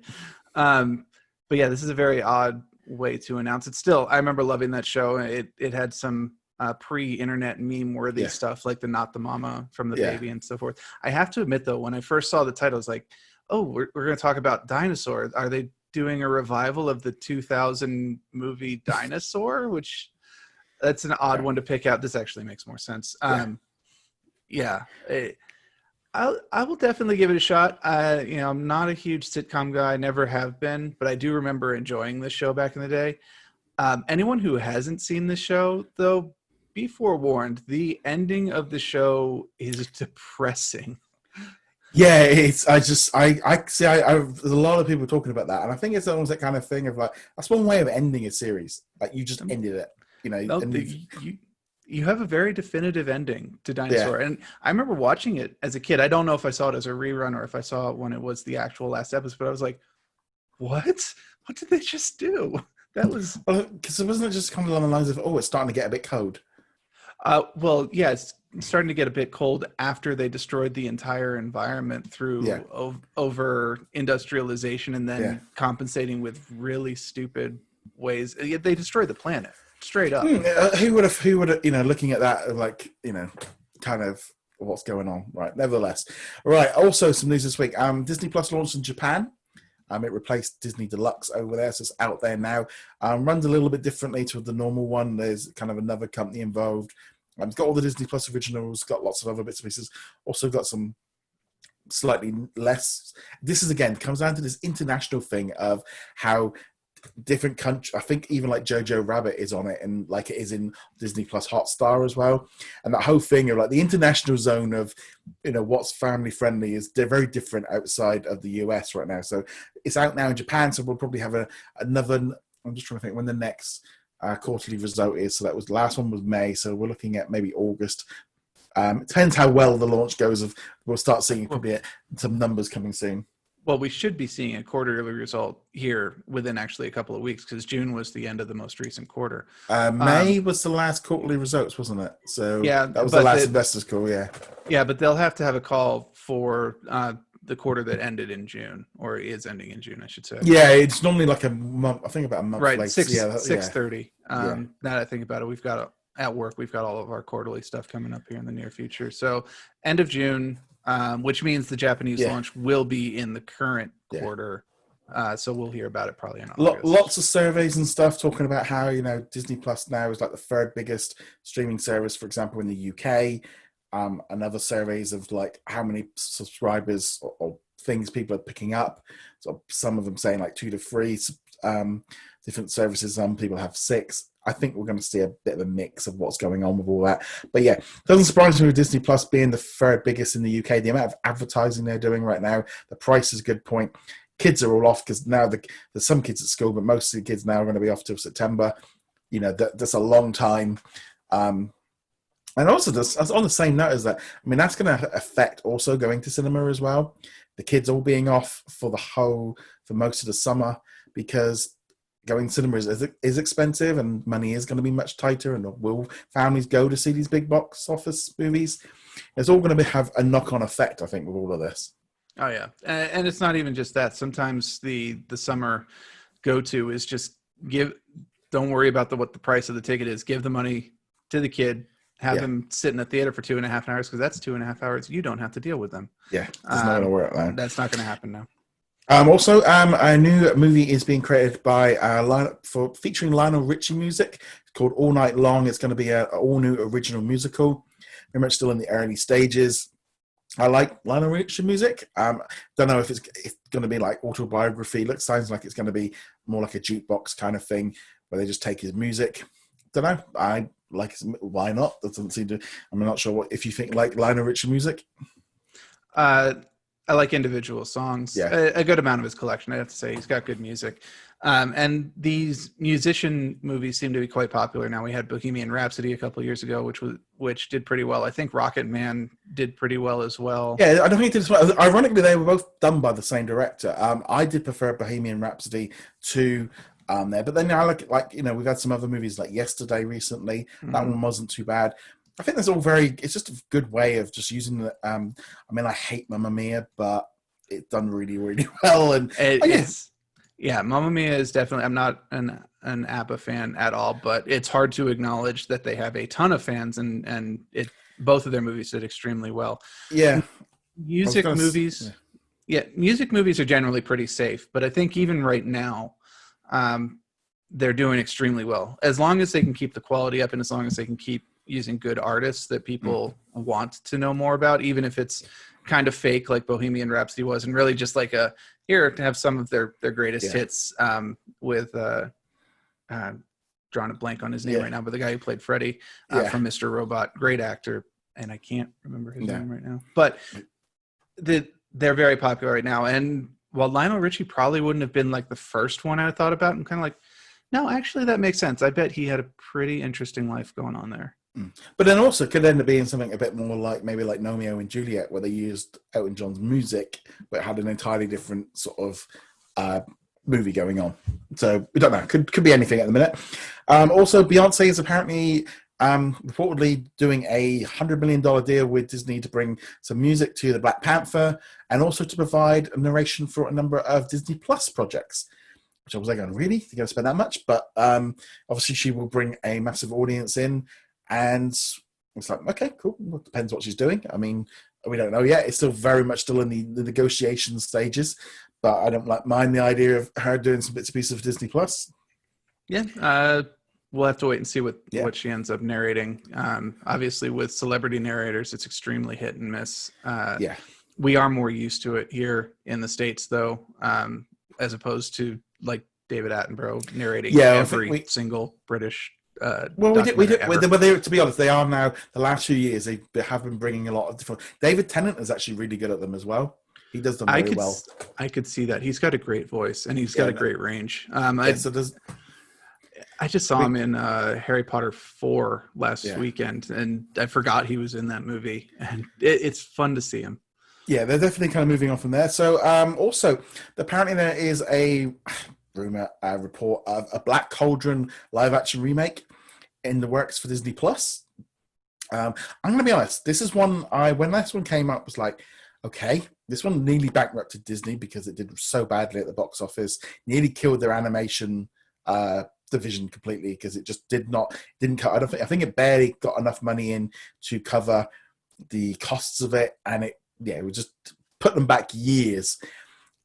But yeah, this is a very odd way to announce it. Still, I remember loving that show. It had some pre-internet meme-worthy stuff, like the "Not the Mama" from the baby and so forth. I have to admit, though, when I first saw the title, I was like, "Oh, we're going to talk about dinosaurs. Are they doing a revival of the 2000 movie Dinosaur?" Which that's an odd one to pick out. This actually makes more sense. I will definitely give it a shot. I'm not a huge sitcom guy, never have been, but I do remember enjoying this show back in the day. Anyone who hasn't seen this show, though, be forewarned, the ending of the show is depressing. Yeah, there's a lot of people talking about that, and I think it's almost that kind of thing of like, that's one way of ending a series. Like, you just ended it, You have a very definitive ending to Dinosaur. And I remember watching it as a kid. I don't know if I saw it as a rerun or if I saw it when it was the actual last episode, but I was like, what? What did they just do? That was... Because wasn't it just kind of along the lines of, it's starting to get a bit cold? It's starting to get a bit cold after they destroyed the entire environment through over industrialization and then compensating with really stupid ways. They destroyed the planet. Straight up. Who would have, looking at that, like, kind of what's going on, right? Nevertheless. Right, also some news this week. Disney Plus launched in Japan. It replaced Disney Deluxe over there, so it's out there now. Runs a little bit differently to the normal one. There's kind of another company involved. It's got all the Disney Plus originals, got lots of other bits and pieces. Also got some slightly less... This is, again, comes down to this international thing of how... different country, I think even like Jojo Rabbit is on it, and like it is in Disney Plus Hotstar as well. And that whole thing of like the international zone of what's family friendly is very different outside of the US right now. So it's out now in Japan, so we'll probably have another. I'm just trying to think when the next quarterly result is. So that was the last one was May, so we're looking at maybe August. It depends how well the launch goes. We'll start seeing probably some numbers coming soon. Well, we should be seeing a quarterly result here within actually a couple of weeks because June was the end of the most recent quarter. May was the last quarterly results, wasn't it? So that was the last investors call, Yeah, but they'll have to have a call for the quarter that ended in June, or is ending in June, I should say. Yeah, it's normally like a month, I think about a month right, later. 6:30. Now that I think about it, we've got all of our quarterly stuff coming up here in the near future. So end of June, which means the Japanese launch will be in the current quarter. So we'll hear about it probably in August. Lots of surveys and stuff talking about how, Disney Plus now is like the third biggest streaming service, for example, in the UK. another surveys of like how many subscribers or things people are picking up. So some of them saying like 2 to 3 different services. Some people have 6. I think we're going to see a bit of a mix of what's going on with all that. But yeah, doesn't surprise me with Disney Plus being the third biggest in the UK. The amount of advertising they're doing right now, the price is a good point. Kids are all off because now there's some kids at school, but most of the kids now are going to be off till September. You know, that's a long time. And also, on the same note as that, I mean, that's going to affect also going to cinema as well. The kids all being off for most of the summer, because going to cinema is expensive and money is going to be much tighter. And will families go to see these big box office movies? It's all going to have a knock-on effect, I think, with all of this. Oh yeah, and it's not even just that. Sometimes the summer go-to is just don't worry about what the price of the ticket is. Give the money to the kid. Have him sit in the theater for 2.5 hours, because that's 2.5 hours you don't have to deal with them. Yeah, there's no one to worry about that. That's not going to happen now. Also, a new movie is being created by featuring Lionel Richie music. It's called All Night Long. It's going to be an all-new original musical. Very much still in the early stages. I like Lionel Richie music. Don't know if it's going to be like autobiography. Sounds like it's going to be more like a jukebox kind of thing, where they just take his music. Don't know. I like it. Why not? That doesn't seem to. I'm not sure if you think like Lionel Richie music. I like individual songs. Yeah. A good amount of his collection, I have to say. He's got good music. And these musician movies seem to be quite popular now. We had Bohemian Rhapsody a couple of years ago, which did pretty well. I think Rocket Man did pretty well as well. Yeah, I don't think it did as well. Ironically, they were both done by the same director. I did prefer Bohemian Rhapsody to there, but then I like we've had some other movies like Yesterday recently. That one wasn't too bad. I think that's all it's just a good way of just using the, I mean, I hate Mamma Mia, but it's done really, really well. And Mamma Mia is definitely, I'm not an ABBA fan at all, but it's hard to acknowledge that they have a ton of fans, and both of their movies did extremely well. Yeah. Music movies are generally pretty safe, but I think even right now, they're doing extremely well. As long as they can keep the quality up, and as long as they can keep using good artists that people want to know more about, even if it's kind of fake like Bohemian Rhapsody was, and really just like to have some of their greatest hits with drawing a blank on his name right now, but the guy who played Freddy from Mr. Robot, great actor, and I can't remember his name right now, but they're very popular right now. And while Lionel Richie probably wouldn't have been like the first one I thought about, I'm kind of like, no, actually that makes sense. I bet he had a pretty interesting life going on there. But then also could end up being something a bit more like maybe like Romeo and Juliet, where they used Elton John's music, but had an entirely different sort of movie going on. So we don't know. Could be anything at the minute. Also, Beyoncé is apparently reportedly doing a $100 million deal with Disney to bring some music to the Black Panther, and also to provide a narration for a number of Disney Plus projects. Which I was like, really? You're going to spend that much? But obviously she will bring a massive audience in. And it's like, okay, cool. Well, it depends what she's doing. I mean, we don't know yet. It's still very much still in the negotiation stages. But I don't mind the idea of her doing some bits and pieces of Disney Plus. Yeah. We'll have to wait and see what she ends up narrating. Obviously, with celebrity narrators, it's extremely hit and miss. We are more used to it here in the States, though, as opposed to like David Attenborough narrating every single British. We did. But to be honest, they are now. The last few years, they have been bringing a lot of different. David Tennant is actually really good at them as well. He does them very well. I could see that. He's got a great voice, and he's got a great range. I just saw him in Harry Potter 4 last weekend, and I forgot he was in that movie. And it's fun to see him. Yeah, they're definitely kind of moving on from there. So, also, apparently there is a report of a Black Cauldron live-action remake in the works for Disney Plus. I'm going to be honest. This is one when this one came up, was like, okay, this one nearly bankrupted Disney because it did so badly at the box office. Nearly killed their animation division completely because it just didn't cut. I think it barely got enough money in to cover the costs of it, and it would just put them back years.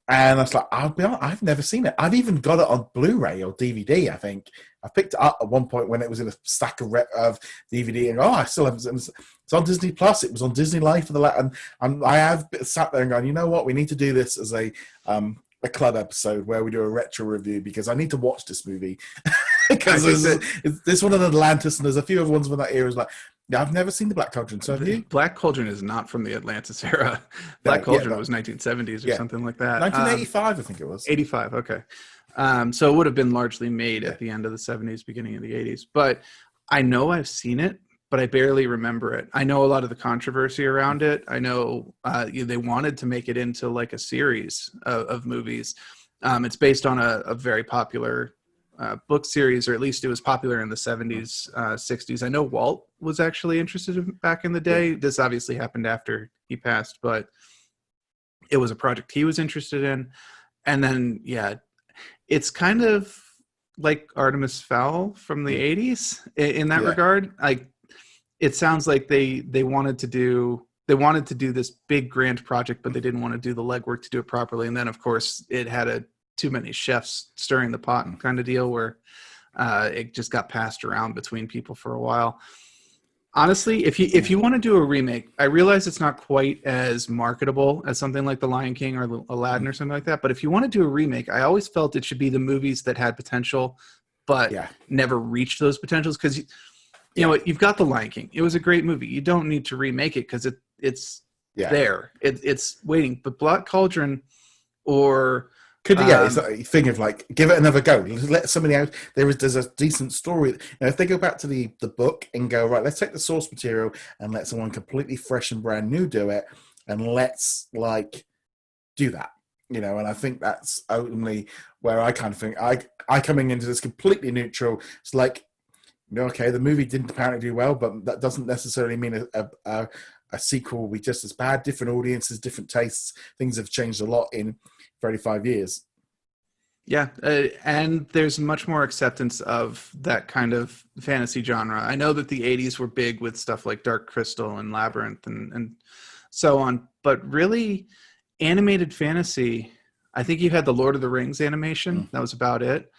And I was like, I'll be honest, I've never seen it. I've even got it on Blu-ray or DVD, I think. I picked it up at one point when it was in a stack of DVD, and I still haven't seen it. It's on Disney Plus. It was on Disney Life for and I have sat there and gone, you know what? We need to do this as a club episode where we do a retro review, because I need to watch this movie. Because this one in Atlantis, and there's a few other ones when that era is like, yeah, I've never seen the Black Cauldron. So have you? Black Cauldron is not from the Atlantis era. Black Cauldron was 1970s or something like that. 1985, I think it was. 85, okay. So it would have been largely made at the end of the 70s, beginning of the 80s. But I know I've seen it, but I barely remember it. I know a lot of the controversy around it. I know they wanted to make it into like a series of movies. It's based on a very popular book series, or at least it was popular in the 70s, 60s. I know Walt was actually interested back in the day. This obviously happened after he passed, but it was a project he was interested in. And then, it's kind of like Artemis Fowl from the 80s in that regard. Like, it sounds like they wanted to do this big grand project, but they didn't want to do the legwork to do it properly. And then, of course, it had too many chefs stirring the pot kind of deal, where it just got passed around between people for a while. Honestly, if you want to do a remake, I realize it's not quite as marketable as something like The Lion King or Aladdin or something like that. But if you want to do a remake, I always felt it should be the movies that had potential, but never reached those potentials. Because you know what, you've got The Lion King. It was a great movie. You don't need to remake it because it's there. It's waiting. But Black Cauldron or it's a thing of like, give it another go. Let somebody else. There's a decent story. Now, if they go back to the book and go, right, let's take the source material and let someone completely fresh and brand new do it, and let's like do that. And I think that's only where I kind of think I coming into this completely neutral. It's like, okay, the movie didn't apparently do well, but that doesn't necessarily mean a sequel will be just as bad. Different audiences, different tastes. Things have changed a lot in 35 years. Yeah, and there's much more acceptance of that kind of fantasy genre. I know that the 80s were big with stuff like Dark Crystal and Labyrinth and so on, but really animated fantasy, I think you had the Lord of the Rings animation. That was about it.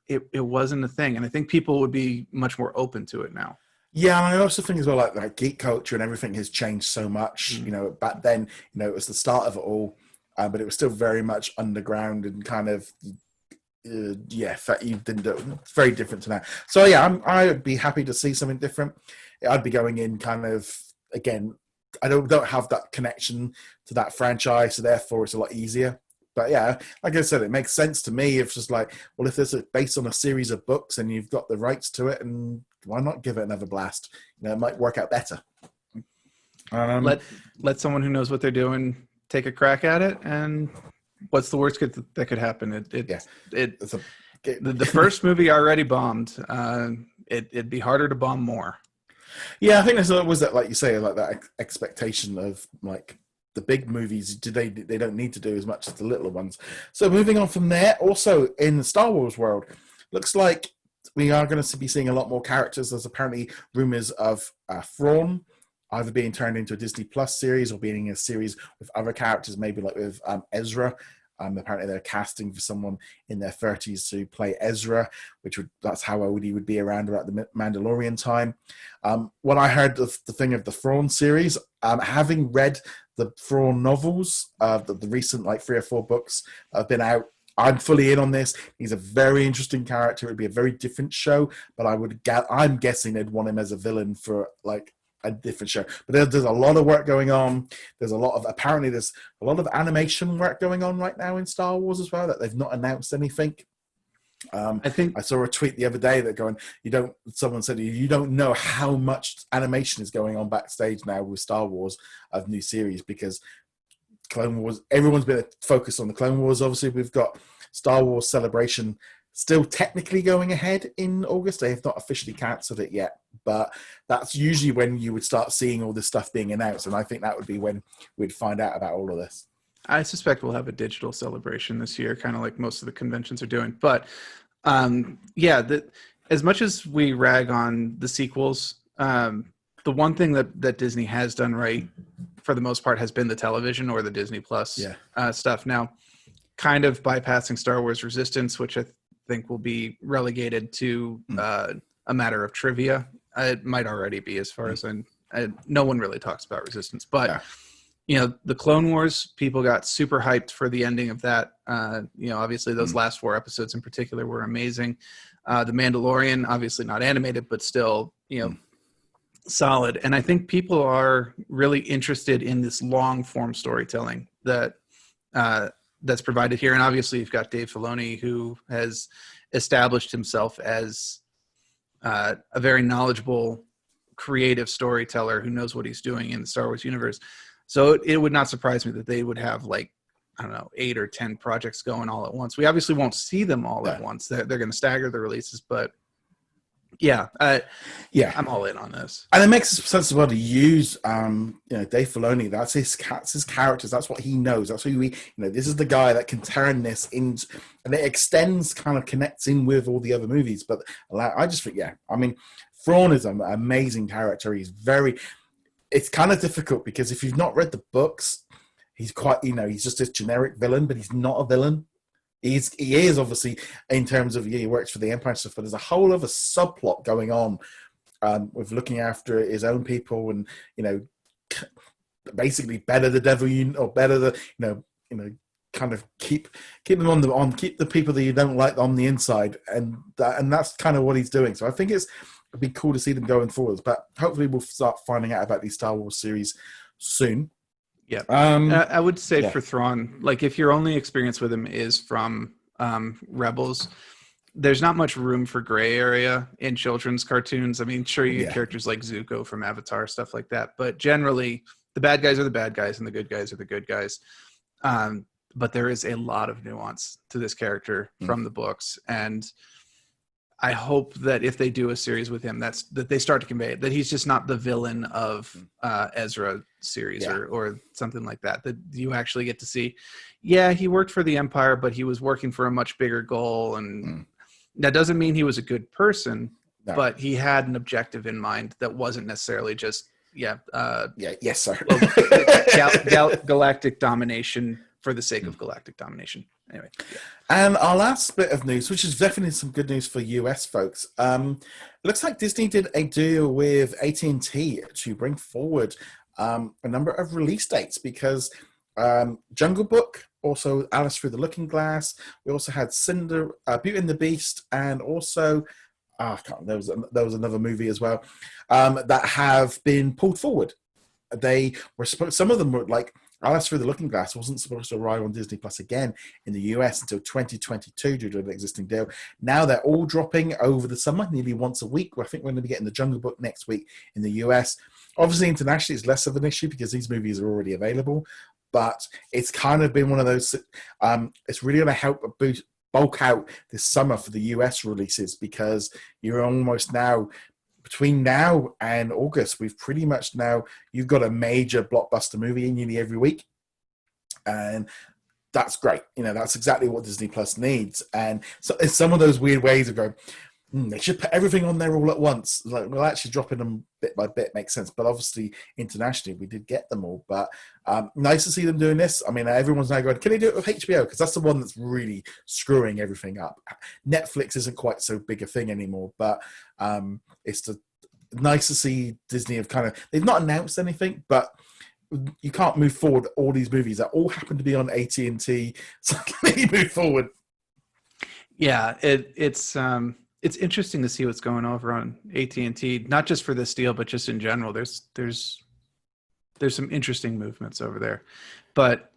It wasn't a thing, and I think people would be much more open to it now. Yeah, and I also think as well, like geek culture and everything has changed so much. Back then, it was the start of it all. But it was still very much underground and kind of, you didn't do it. It's very different to now. So I would be happy to see something different. I'd be going in kind of, again, I don't have that connection to that franchise, so therefore it's a lot easier. But like I said, it makes sense to me. It's just like, well, if this is based on a series of books and you've got the rights to it, and why not give it another blast? It might work out better. Let someone who knows what they're doing take a crack at it, and what's the worst that could happen? The first movie already bombed. It'd be harder to bomb more. Yeah, I think there's always that, like you say, like that expectation of like the big movies. They don't need to do as much as the little ones. So moving on from there, also in the Star Wars world, looks like we are going to be seeing a lot more characters. There's apparently rumors of Thrawn either being turned into a Disney Plus series or being in a series with other characters, maybe like with Ezra. Apparently they're casting for someone in their 30s to play Ezra, that's how old he would be around about the Mandalorian time. When I heard the thing of the Thrawn series, having read the Thrawn novels, the recent like 3 or 4 books have been out, I'm fully in on this. He's a very interesting character. It'd be a very different show, but I'm guessing they'd want him as a villain for like a different show. But there's a lot of work going on. There's a lot of animation work going on right now in Star Wars as well, that they've not announced anything. I think I saw a tweet the other day that someone said you don't know how much animation is going on backstage now with Star Wars of new series, because Clone Wars, everyone's been focused on the Clone Wars. Obviously we've got Star Wars Celebration still technically going ahead in August. They have not officially cancelled it yet, but that's usually when you would start seeing all this stuff being announced, and I think that would be when we'd find out about all of this. I suspect we'll have a digital celebration this year, kind of like most of the conventions are doing. But as much as we rag on the sequels, the one thing that Disney has done right for the most part has been the television or the Disney Plus stuff. Now, kind of bypassing Star Wars Resistance, which I think will be relegated to a matter of trivia. It might already be, as far as no one really talks about Resistance, but the Clone Wars, people got super hyped for the ending of that. Obviously those last 4 episodes in particular were amazing. The Mandalorian, obviously not animated, but still, solid. And I think people are really interested in this long form storytelling that that's provided here. And obviously you've got Dave Filoni, who has established himself as a very knowledgeable, creative storyteller who knows what he's doing in the Star Wars universe. So it would not surprise me that they would have 8 or 10 projects going all at once. We obviously won't see them all at once. They're going to stagger the releases, but I'm all in on this. And it makes sense as well to use, Dave Filoni. That's his characters. That's what he knows. That's who this is the guy that can turn this into, and it extends, kind of connects in with all the other movies. But I just think, Thrawn is an amazing character. It's kind of difficult because if you've not read the books, he's quite, he's just a generic villain, but he's not a villain. He is obviously, in terms of, he works for the Empire and stuff, but there's a whole other subplot going on with looking after his own people and, basically better the devil, or better the, kind of keep them keep the people that you don't like on the inside. And that's kind of what he's doing. So I think it'd be cool to see them going forwards, but hopefully we'll start finding out about these Star Wars series soon. Yeah. I would say for Thrawn, if your only experience with him is from Rebels, there's not much room for gray area in children's cartoons. I mean, sure, you get characters like Zuko from Avatar, stuff like that, but generally the bad guys are the bad guys and the good guys are the good guys. But there is a lot of nuance to this character from the books, and I hope that if they do a series with him, that they start to convey it, that he's just not the villain of Ezra series or something like that, that you actually get to see, he worked for the Empire, but he was working for a much bigger goal. And that doesn't mean he was a good person, but he had an objective in mind that wasn't necessarily just, yes, sir. Galactic domination for the sake of galactic domination. Anyway. And our last bit of news, which is definitely some good news for US folks. Looks like Disney did a deal with AT&T to bring forward a number of release dates, because Jungle Book, also Alice Through the Looking Glass. We also had Beauty and the Beast, and also there was another movie as well that have been pulled forward. They were some of them were Alice Through the Looking Glass wasn't supposed to arrive on Disney Plus again in the US until 2022 due to an existing deal. Now they're all dropping over the summer, nearly once a week. I think we're going to be getting the Jungle Book next week in the US. Obviously, internationally, it's less of an issue because these movies are already available. But it's kind of been one of those. It's really going to help bulk out this summer for the US releases, because you're almost now. Between now and August, we've pretty much you've got a major blockbuster movie in nearly every week. And that's great. That's exactly what Disney Plus needs. And so it's some of those weird ways of going, they should put everything on there all at once. Actually dropping them bit by bit makes sense. But obviously, internationally, we did get them all. But nice to see them doing this. I mean, everyone's now going, can they do it with HBO? Because that's the one that's really screwing everything up. Netflix isn't quite so big a thing anymore. But it's nice to see Disney they've not announced anything, but you can't move forward all these movies that all happen to be on AT&T. So they move forward. Yeah, it's interesting to see what's going over on AT&T, not just for this deal, but just in general. There's some interesting movements over there. But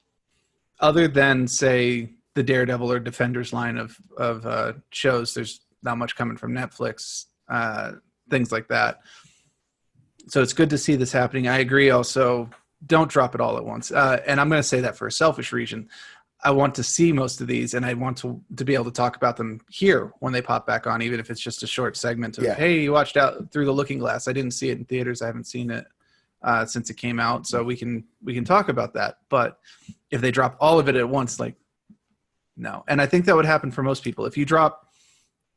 other than, say, the Daredevil or Defenders line of shows, there's not much coming from Netflix, things like that. So it's good to see this happening. I agree also, don't drop it all at once. And I'm going to say that for a selfish reason. I want to see most of these, and I want to be able to talk about them here when they pop back on, even if it's just a short segment of, hey, you watched Out Through the Looking Glass. I didn't see it in theaters. I haven't seen it since it came out. So we can talk about that. But if they drop all of it at once, no. And I think that would happen for most people. If you drop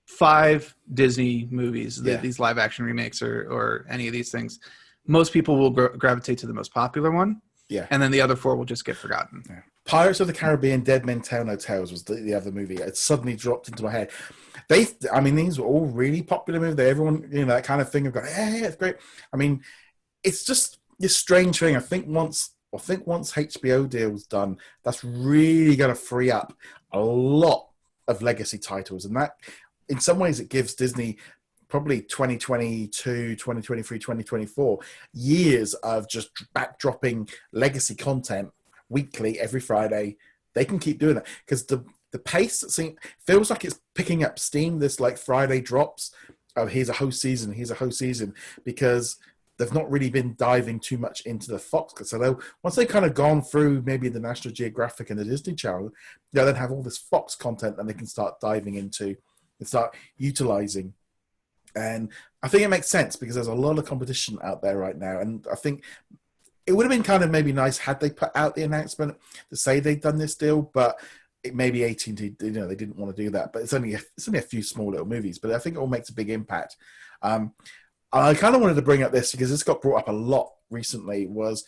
5 Disney movies, these live action remakes or any of these things, most people will gravitate to the most popular one. Yeah. And then the other 4 will just get forgotten. Yeah. Pirates of the Caribbean, Dead Men Tell No Tales was the other movie. It suddenly dropped into my head. These were all really popular movies. Everyone, that kind of thing. Have got, yeah, it's great. I mean, it's just this strange thing. I think once HBO deal's done, that's really going to free up a lot of legacy titles, and that, in some ways, it gives Disney probably 2022, 2023, 2024 years of just backdropping legacy content weekly, every Friday. They can keep doing that because the pace feels like it's picking up steam. This like Friday drops. Oh, here's a host season. Because they've not really been diving too much into the Fox. So once they've kind of gone through maybe the National Geographic and the Disney Channel, they'll then have all this Fox content that they can start diving into and start utilizing. And I think it makes sense because there's a lot of competition out there right now. And I think it would have been kind of maybe nice had they put out the announcement to say they'd done this deal, but it maybe AT&T, they didn't want to do that. But it's only a few small little movies, but I think it all makes a big impact. I kind of wanted to bring up this because this got brought up a lot recently. Was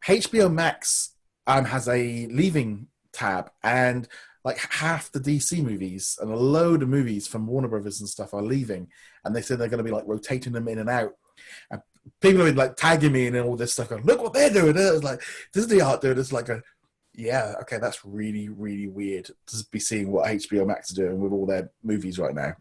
HBO Max has a leaving tab, and like half the DC movies and a load of movies from Warner Brothers and stuff are leaving, and they said they're going to be like rotating them in and out. And people have been like tagging me and all this stuff, going, "Look what they're doing!" It's like Disney aren't doing. It's like yeah, okay, that's really, really weird to be seeing what HBO Max are doing with all their movies right now.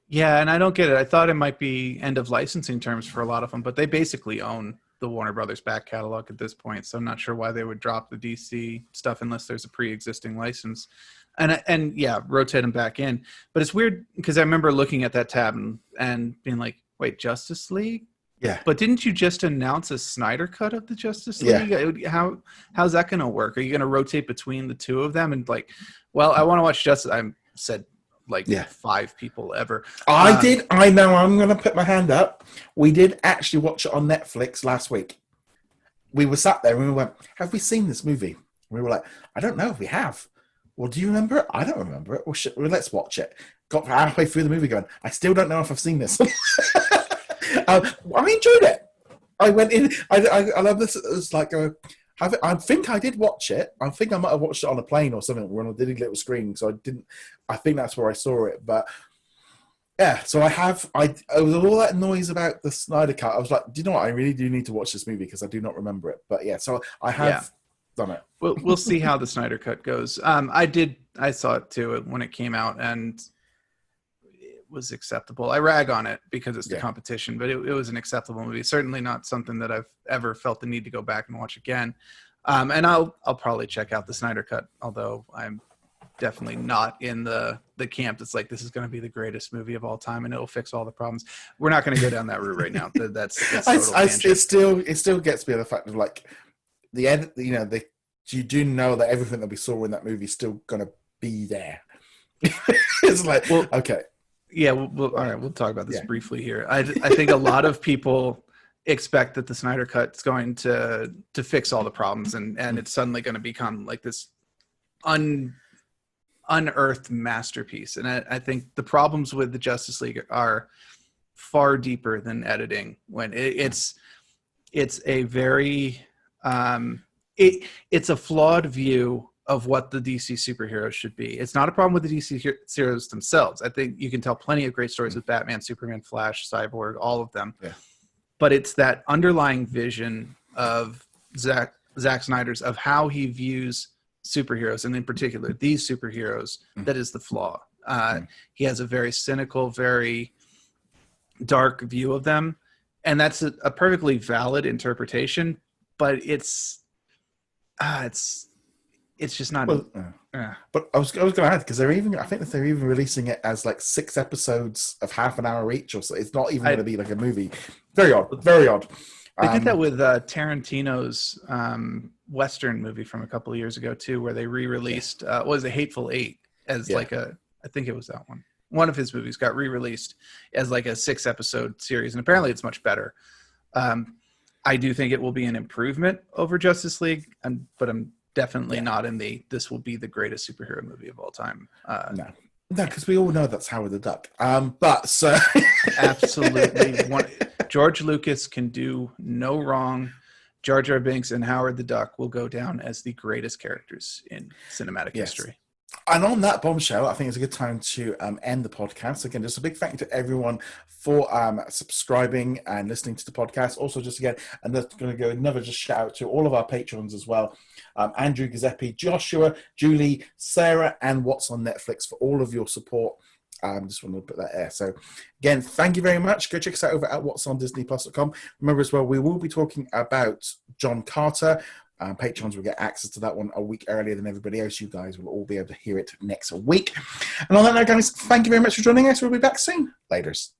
Yeah, and I don't get it. I thought it might be end of licensing terms for a lot of them, but they basically own the Warner Brothers back catalog at this point, so I'm not sure why they would drop the DC stuff unless there's a pre-existing license. And yeah, rotate them back in. But it's weird because I remember looking at that tab and being like, wait, Justice League? Yeah. But didn't you just announce a Snyder cut of the Justice League? Yeah. How's that going to work? Are you going to rotate between the two of them? And like, well, I want to watch Justice. I said like 5 people ever. I did. I know. I'm going to put my hand up. We did actually watch it on Netflix last week. We were sat there and we went, have we seen this movie? We were like, I don't know if we have. Well, do you remember it? I don't remember it. Well, well, let's watch it. Got halfway through the movie going, I still don't know if I've seen this. I enjoyed it. I went in. I love this. It's like I think I did watch it. I think I might have watched it on a plane or something. We're on a little screen, so I didn't. I think that's where I saw it. But yeah, so I have. I was all that noise about the Snyder Cut. I was like, do you know what? I really do need to watch this movie because I do not remember it. But yeah, so I have done it. We'll see how the Snyder Cut goes. I saw it too when it came out, and was acceptable. I rag on it because it's the competition, but it was an acceptable movie. Certainly not something that I've ever felt the need to go back and watch again. And I'll probably check out the Snyder Cut, although I'm definitely not in the camp that's like, this is going to be the greatest movie of all time and it'll fix all the problems. We're not going to go down that route right now. That's it still gets me the fact of like the end, you do know that everything that we saw in that movie is still going to be there. It's like, well, okay. Yeah, all right. We'll talk about this briefly here. I think a lot of people expect that the Snyder Cut is going to fix all the problems, and it's suddenly going to become like this unearthed masterpiece. And I think the problems with the Justice League are far deeper than editing. When it's a very it's a flawed view of what the DC superheroes should be. It's not a problem with the DC heroes themselves. I think you can tell plenty of great stories with Batman, Superman, Flash, Cyborg, all of them. Yeah. But it's that underlying vision of Zack Snyder's of how he views superheroes, and in particular these superheroes, that is the flaw. He has a very cynical, very dark view of them, and that's a perfectly valid interpretation. But it's just not. Well, but I was going to add because I think that they're even releasing it as like 6 episodes of half an hour each, or so. It's not even going to be like a movie. Very odd. Very odd. They did that with Tarantino's Western movie from a couple of years ago too, where they re-released was it Hateful Eight as like I think it was that one. One of his movies got re-released as like a 6-episode series, and apparently it's much better. I do think it will be an improvement over Justice League, but I'm definitely not in this will be the greatest superhero movie of all time. No, because we all know that's Howard the Duck. But so absolutely, George Lucas can do no wrong. Jar Jar Binks and Howard the Duck will go down as the greatest characters in cinematic history. And on that bombshell, I think it's a good time to end the podcast. Again, just a big thank you to everyone for subscribing and listening to the podcast. Also, just again, and that's going to go another just shout out to all of our patrons as well. Andrew Giuseppe, Joshua, Julie, Sarah, and What's on Netflix for all of your support. Just want to put that there. So again, thank you very much. Go check us out over at whatsondisneyplus.com. Remember as well, we will be talking about John Carter. Patrons will get access to that one a week earlier than everybody else. You guys will all be able to hear it next week. And on that note, guys, thank you very much for joining us. We'll be back soon. Laters.